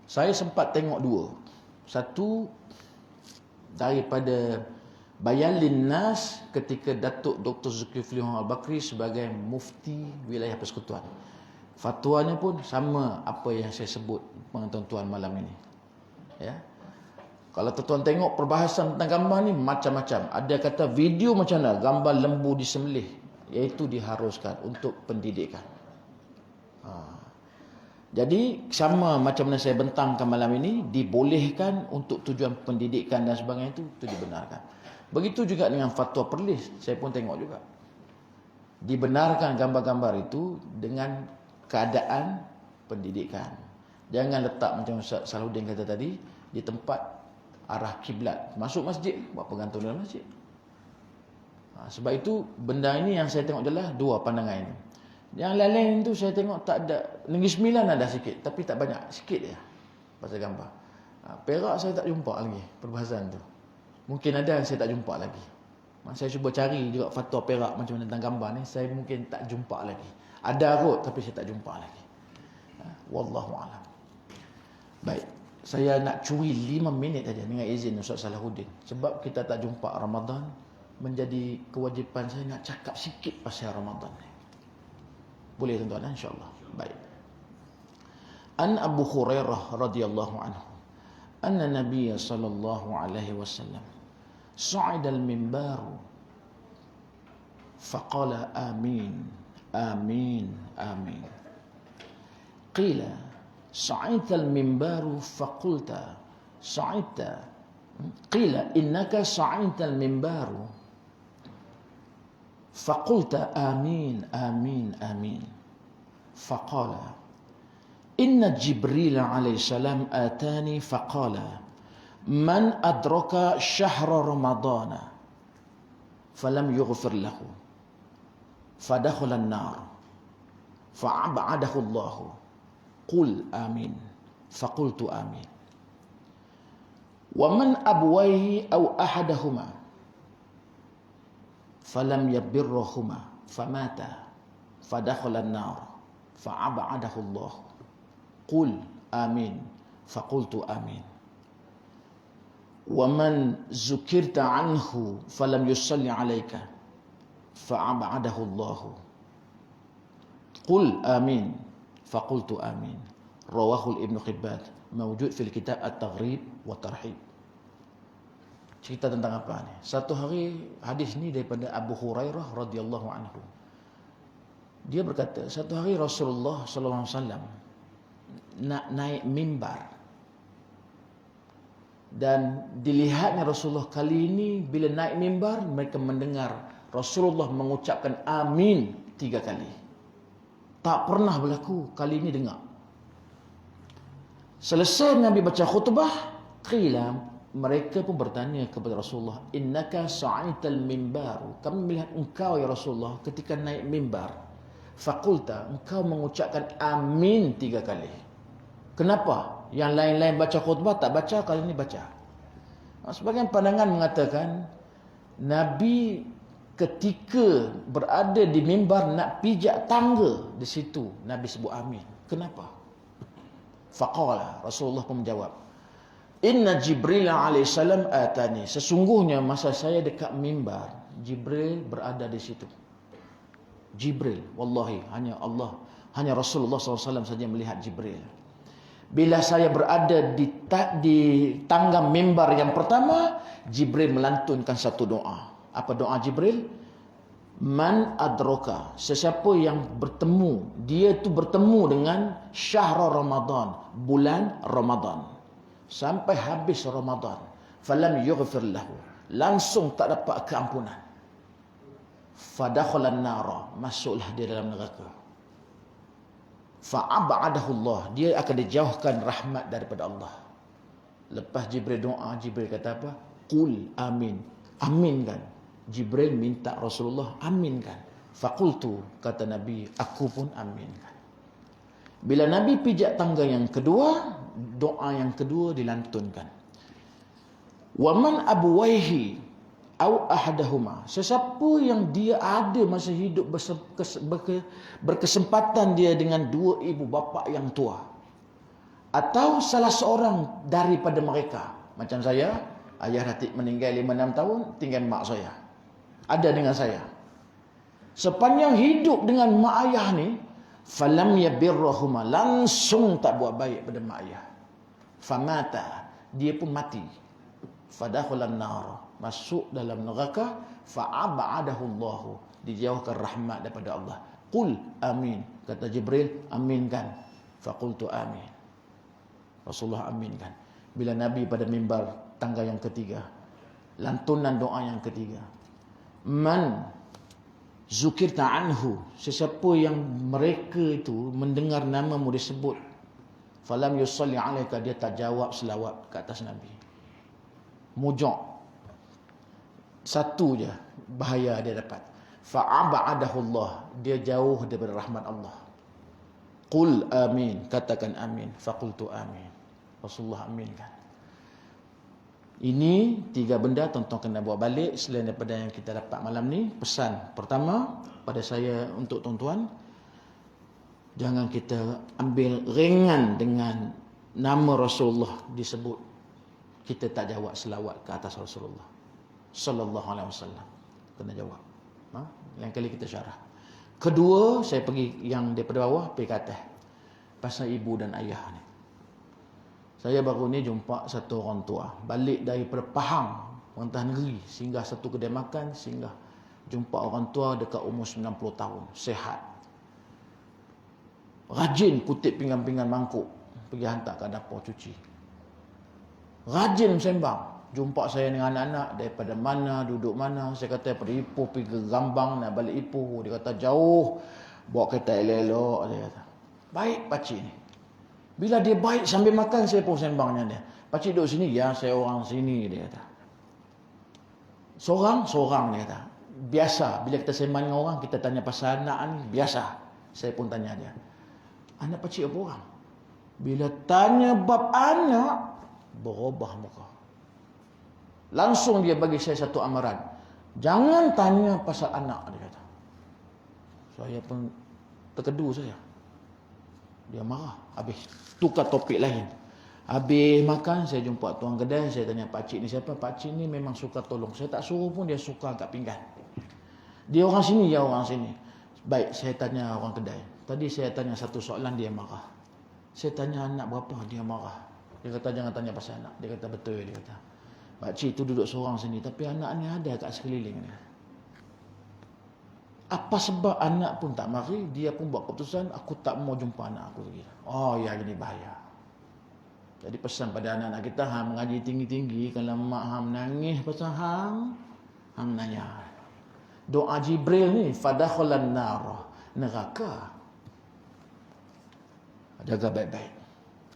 Saya sempat tengok 2. Satu daripada Bayan Linnas ketika Datuk Dr. Zulkifli Al-Bakri sebagai mufti wilayah persekutuan. Fatwanya pun sama apa yang saya sebut tuan-tuan malam ini. Ya. Kalau tuan-tuan tengok perbahasan tentang gambar ni macam-macam. Ada kata video macam mana gambar lembu disembelih, iaitu diharuskan untuk pendidikan. Jadi sama macam mana saya bentangkan malam ini, dibolehkan untuk tujuan pendidikan dan sebagainya itu dibenarkan. Begitu juga dengan fatwa Perlis, saya pun tengok juga. Dibenarkan gambar-gambar itu dengan keadaan pendidikan. Jangan letak macam Ustaz Salahuddin kata tadi, di tempat arah kiblat. Masuk masjid, buat pergantung dalam masjid. Sebab itu, benda ini yang saya tengok adalah dua pandangan ini. Yang lain-lain tu saya tengok tak ada. Negeri Sembilan ada sikit, tapi tak banyak. Sikit je pasal gambar. Perak saya tak jumpa lagi perbahasan tu. Mungkin ada, saya tak jumpa lagi. Saya cuba cari juga fatwa Perak macam mana tentang gambar ni, saya mungkin tak jumpa lagi. Ada kot, tapi saya tak jumpa lagi. Wallahualam. Baik, saya nak curi 5 minit saja dengan izin Ustaz Salahuddin. Sebab kita tak jumpa Ramadan, menjadi kewajipan saya nak cakap sikit pasal Ramadan ni. Boleh tuan-tuan, insya-Allah. Baik. An Abu Hurairah radhiyallahu anhu, anna Nabiy sallallahu alaihi wasallam sa'ida al-minbar faqala amin amin amin. Qila sa'idta al-minbar faqulta sa'idta. Qila innaka sa'idta al-minbar faqulta amin amin amin. Faqala inna Jibril alaihi salam atani faqala man adraka syahra ramadana falam yughfir lahu fadakhala an-nar fa'ab'adahu Allah. Qul amin. Faqultu amin. Wa man abwayhi aw ahadahuma falam yabirruhuma famata fadakhala an-nar fa'ab'adahu Allah. Qul amin. Faqultu amin. Wa man zukirta anhu falam yusalli alayka fa'ab'adahu Allah. Qul amin. Faqultu amin. Rawahu Ibnu Hibban, mawjud fil kitab At-Taghrib wa Tarhib. Cerita tentang apa ni? Satu hari, hadis ni daripada Abu Hurairah radhiyallahu anhu. Dia berkata, satu hari Rasulullah sallallahu alaihi wasallam nak naik mimbar. Dan dilihatnya Rasulullah kali ini bila naik mimbar, mereka mendengar Rasulullah mengucapkan amin 3 kali. Tak pernah berlaku, kali ini dengar. Selesai Nabi baca khutbah, qila, mereka pun bertanya kepada Rasulullah, innaka sa'aital mimbar, kami melihat engkau ya Rasulullah ketika naik mimbar. Faqulta, engkau mengucapkan amin 3 kali. Kenapa? Yang lain-lain baca khutbah tak baca, kali ini baca. Sebagian pandangan mengatakan Nabi ketika berada di mimbar nak pijak tangga, di situ Nabi sebut amin. Kenapa? Faqala, Rasulullah pun menjawab, inna Jibril alaihissalam atani, sesungguhnya masa saya dekat mimbar, Jibril berada di situ. Jibril, wallahi hanya Allah, hanya Rasulullah SAW saja melihat Jibril. Bila saya berada di tangga mimbar yang pertama, Jibril melantunkan satu doa. Apa doa Jibril? Man adroka, sesiapa yang bertemu, dia itu bertemu dengan syahr Ramadan, bulan Ramadan, sampai habis Ramadan, falam yughfir lahu, langsung tak dapat keampunan, fadakhala an-nar, masuklah dia dalam neraka, fa'ab'adahu Allah, dia akan dijauhkan rahmat daripada Allah. Lepas Jibril doa, Jibril kata apa? Qul amin, aminkan. Jibril minta Rasulullah aminkan. Faqultu, kata Nabi, aku pun aminkan. Bila Nabi pijak tangga yang kedua, doa yang kedua dilantunkan. Wa man abuwaihi au ahadahuma, sesiapa yang dia ada masa hidup berkesempatan dia dengan 2 ibu bapa yang tua, atau salah seorang daripada mereka, macam saya, ayah Ratib meninggal 5-6 tahun, tinggal mak saya ada dengan saya. Sepanjang hidup dengan mak ayah ni, falam yabirruhuma, langsung tak buat baik pada mak ayah. Famata, dia pun mati. Fadakhalan nar, masuk dalam neraka. Fa'ab'adahu Allah, dijauhkan rahmat daripada Allah. Qul amin, kata Jibril, aminkan. Faqultu amin, Rasulullah aminkan. Bila Nabi pada mimbar tangga yang ketiga, lantunan doa yang ketiga, man zukirta anhu, sesiapa yang mereka itu mendengar namamu disebut, falam yusalli alaika, dia tak jawab selawat ke atas Nabi. Mujak. Satu je bahaya dia dapat. Fa'abadahu Allah, dia jauh daripada rahmat Allah. Qul amin, katakan amin. Faqultu amin, Rasulullah aminkan. Ini 3 benda tuan-tuan kena buat balik selain daripada yang kita dapat malam ni. Pesan pertama pada saya untuk tuan-tuan, jangan kita ambil ringan dengan nama Rasulullah disebut, kita tak jawab selawat ke atas Rasulullah sallallahu alaihi wasallam. Kena jawab. Lain kali kita syarah. Kedua, saya pergi yang daripada bawah pergi ke atas, pasal ibu dan ayah ni. Saya baru ni jumpa satu orang tua balik daripada Pahang, perintah negeri, singgah satu kedai makan, singgah jumpa orang tua dekat umur 90 tahun, sihat, rajin kutip pinggan-pinggan mangkuk, pergi hantar ke dapur cuci, rajin sembang. Jumpa saya dengan anak-anak daripada mana, duduk mana. Saya kata daripada Ipoh pergi ke Gambang, nak balik Ipoh. Dia kata jauh, bawa kereta elok-elok. Dia kata baik pakcik ni. Bila dia baik sambil makan, saya pun sembangnya dia. Pakcik duduk sini? Ya, saya orang sini, dia kata. Seorang dia kata. Biasa, bila kita sembang dengan orang, kita tanya pasal anak ni, biasa. Saya pun tanya dia, anak pakcik apa orang? Bila tanya bab anak, berubah muka. Langsung dia bagi saya satu amaran. Jangan tanya pasal anak, dia kata. Saya pun terkedu saya. Dia marah. Habis tukar topik lain. Habis makan, saya jumpa tuan kedai, saya tanya pakcik ni siapa? Pakcik ni memang suka tolong. Saya tak suruh pun dia suka angkat pinggan. Dia orang sini, ya orang sini. Baik, saya tanya orang kedai. Tadi saya tanya satu soalan, dia marah. Saya tanya anak berapa, dia marah. Dia kata jangan tanya pasal anak. Dia kata betul, dia kata. Pakcik tu duduk seorang sini, tapi anak ni ada kat sekeliling dia. Apa sebab anak pun tak mari, dia pun buat keputusan, aku tak mau jumpa anak aku lagi. Oh ya, ini bahaya. Jadi pesan pada anak-anak kita, hang mengaji tinggi-tinggi, kalau mak hang nangis pasal hang nanya. Doa Jibril ni, fadakhalan nar, neraka. Jaga baik-baik.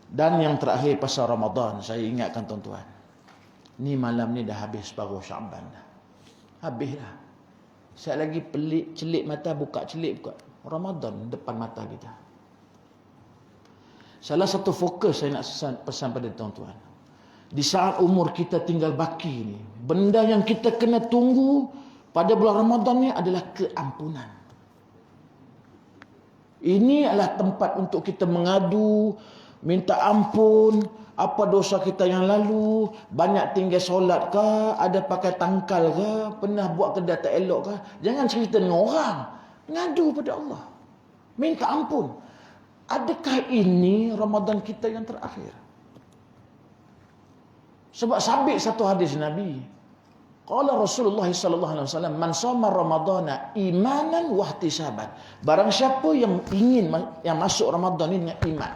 Dan yang terakhir pasal Ramadan, saya ingatkan tuan-tuan. Ni malam ni dah habis separuh Syaban dah. Habis dah. Saya lagi pelik, celik mata, buka celik, buka. Ramadan depan mata kita. Salah satu fokus saya nak pesan pada tuan-tuan. Di saat umur kita tinggal baki ni, benda yang kita kena tunggu pada bulan Ramadan ni adalah keampunan. Ini adalah tempat untuk kita mengadu, minta ampun, apa dosa kita yang lalu, banyak tinggal solat ke, ada pakai tangkal ke, pernah buat kerja tak elok ke. Jangan cerita dengan orang, ngadu pada Allah, minta ampun. Adakah ini Ramadan kita yang terakhir? Sebab sabit satu hadis Nabi. Qala Rasulullah sallallahu alaihi wasallam, man shoma ramadhana imanan wa ihtisaban. Barang siapa yang ingin yang masuk Ramadan ini dengan iman,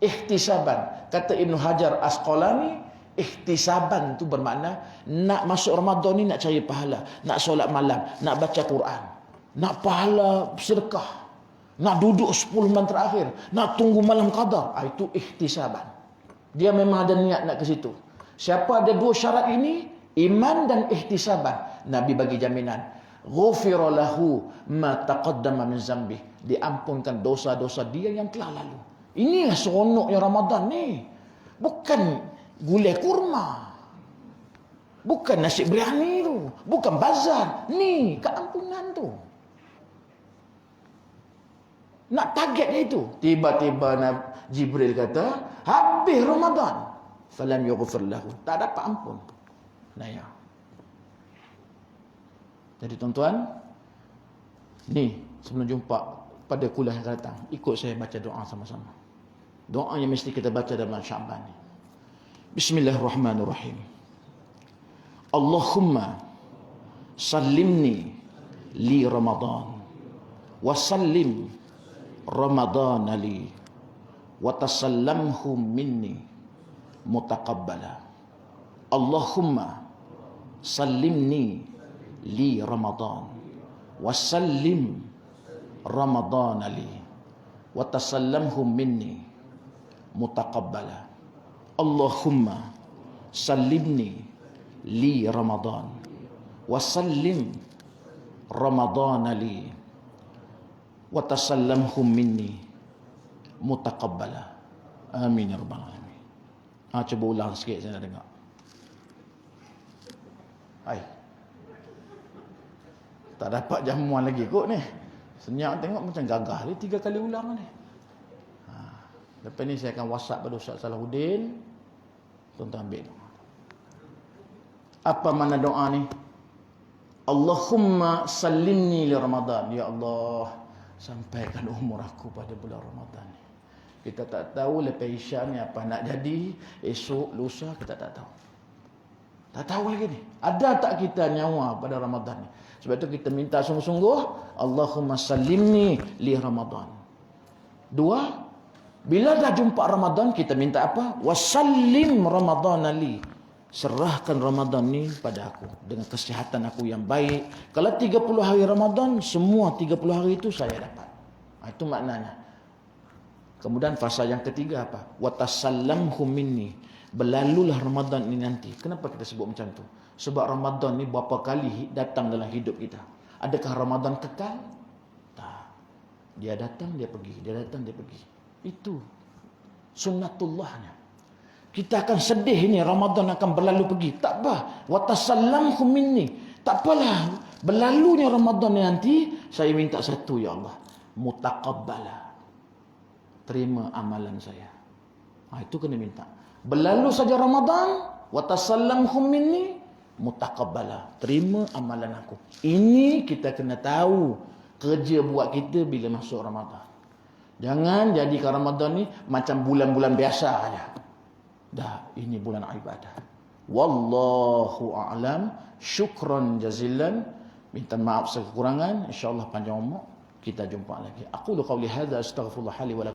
ihtisaban, kata Ibnu Hajar Asqalani, ihtisaban tu bermakna nak masuk Ramadan ni nak cari pahala, nak solat malam, nak baca Quran, nak pahala sedekah, nak duduk 10 malam terakhir, nak tunggu malam qadar. Itu ihtisaban. Dia memang ada niat nak ke situ. Siapa ada dua syarat ini, iman dan ihtisaban, Nabi bagi jaminan, ghufira lahu ma taqaddama min zambi, diampunkan dosa-dosa dia yang telah lalu. Inilah seronoknya Ramadan ni. Bukan gulai kurma, bukan nasi biryani tu, bukan bazar. Ni keampunan tu. Nak targetnya itu. Tiba-tiba Jibril kata, habis Ramadan, falam yughfir lahu, tak dapat ampun. Naya. Jadi tuan-tuan, ni sebelum jumpa pada kuliah yang akan datang, ikut saya baca doa sama-sama. Doa yang mesti kita baca dalam Syaban ni. Bismillahirrahmanirrahim. Allahumma sallimni li Ramadan wa sallim Ramadan li wa tasallamhu minni mutaqabbala. Allahumma sallimni li Ramadan wasallim Ramadan li wa tasallamhum minni mutaqabbala. Allahumma sallimni li Ramadan wasallim Ramadan li wa tasallamhum minni mutaqabbala. Amin ya rabbal alamin. Cuba ulang sikit saya nak dengar. Hai. Tak dapat jamuan lagi kot ni. Senyap tengok macam gagah ni 3 kali ulang ni. Lepas ni saya akan WhatsApp pada Ustaz Salahuddin. Tuan-tuan ambil. Apa makna doa ni? Allahumma sallimni li Ramadan. Ya Allah, sampaikan umur aku pada bulan Ramadan ni. Kita tak tahu lepas Isyak ni apa nak jadi, esok, lusa kita tak tahu. Tak tahu lagi ni. Ada tak kita nyawa pada Ramadan ni? Sebab tu kita minta sungguh-sungguh, Allahumma sallimni li Ramadan. 2, bila dah jumpa Ramadan, kita minta apa? Wasallim Ramadan li. Serahkan Ramadan ni pada aku dengan kesihatan aku yang baik. Kalau 30 hari Ramadan, semua 30 hari itu saya dapat. Itu maknanya. Kemudian fasa yang ketiga apa? Wa tasallamhum minni. Berlalulah Ramadan ini nanti. Kenapa kita sebut macam tu? Sebab Ramadan ni berapa kali datang dalam hidup kita. Adakah Ramadan kekal? Tak. Dia datang, dia pergi. Dia datang, dia pergi. Itu sunnatullahnya. Kita akan sedih ni Ramadan akan berlalu pergi. Tak apa. Wa tasallamhum minni. Tak apalah. Berlalunya Ramadan ni nanti, saya minta satu, ya Allah. Mutaqabbala. Terima amalan saya. Itu kena minta. Berlalu saja Ramadan, wa tasallamhum minni mutaqabbala. Terima amalan aku. Ini kita kena tahu kerja buat kita bila masuk Ramadan. Jangan jadikan Ramadan ni macam bulan-bulan biasa aja. Dah, ini bulan ibadah. Wallahu a'lam. Syukran jazilan. Minta maaf sekekurangan. InsyaAllah panjang umur. Kita jumpa lagi. Aqulu qawli hadza astaghfirullah li wa lakum.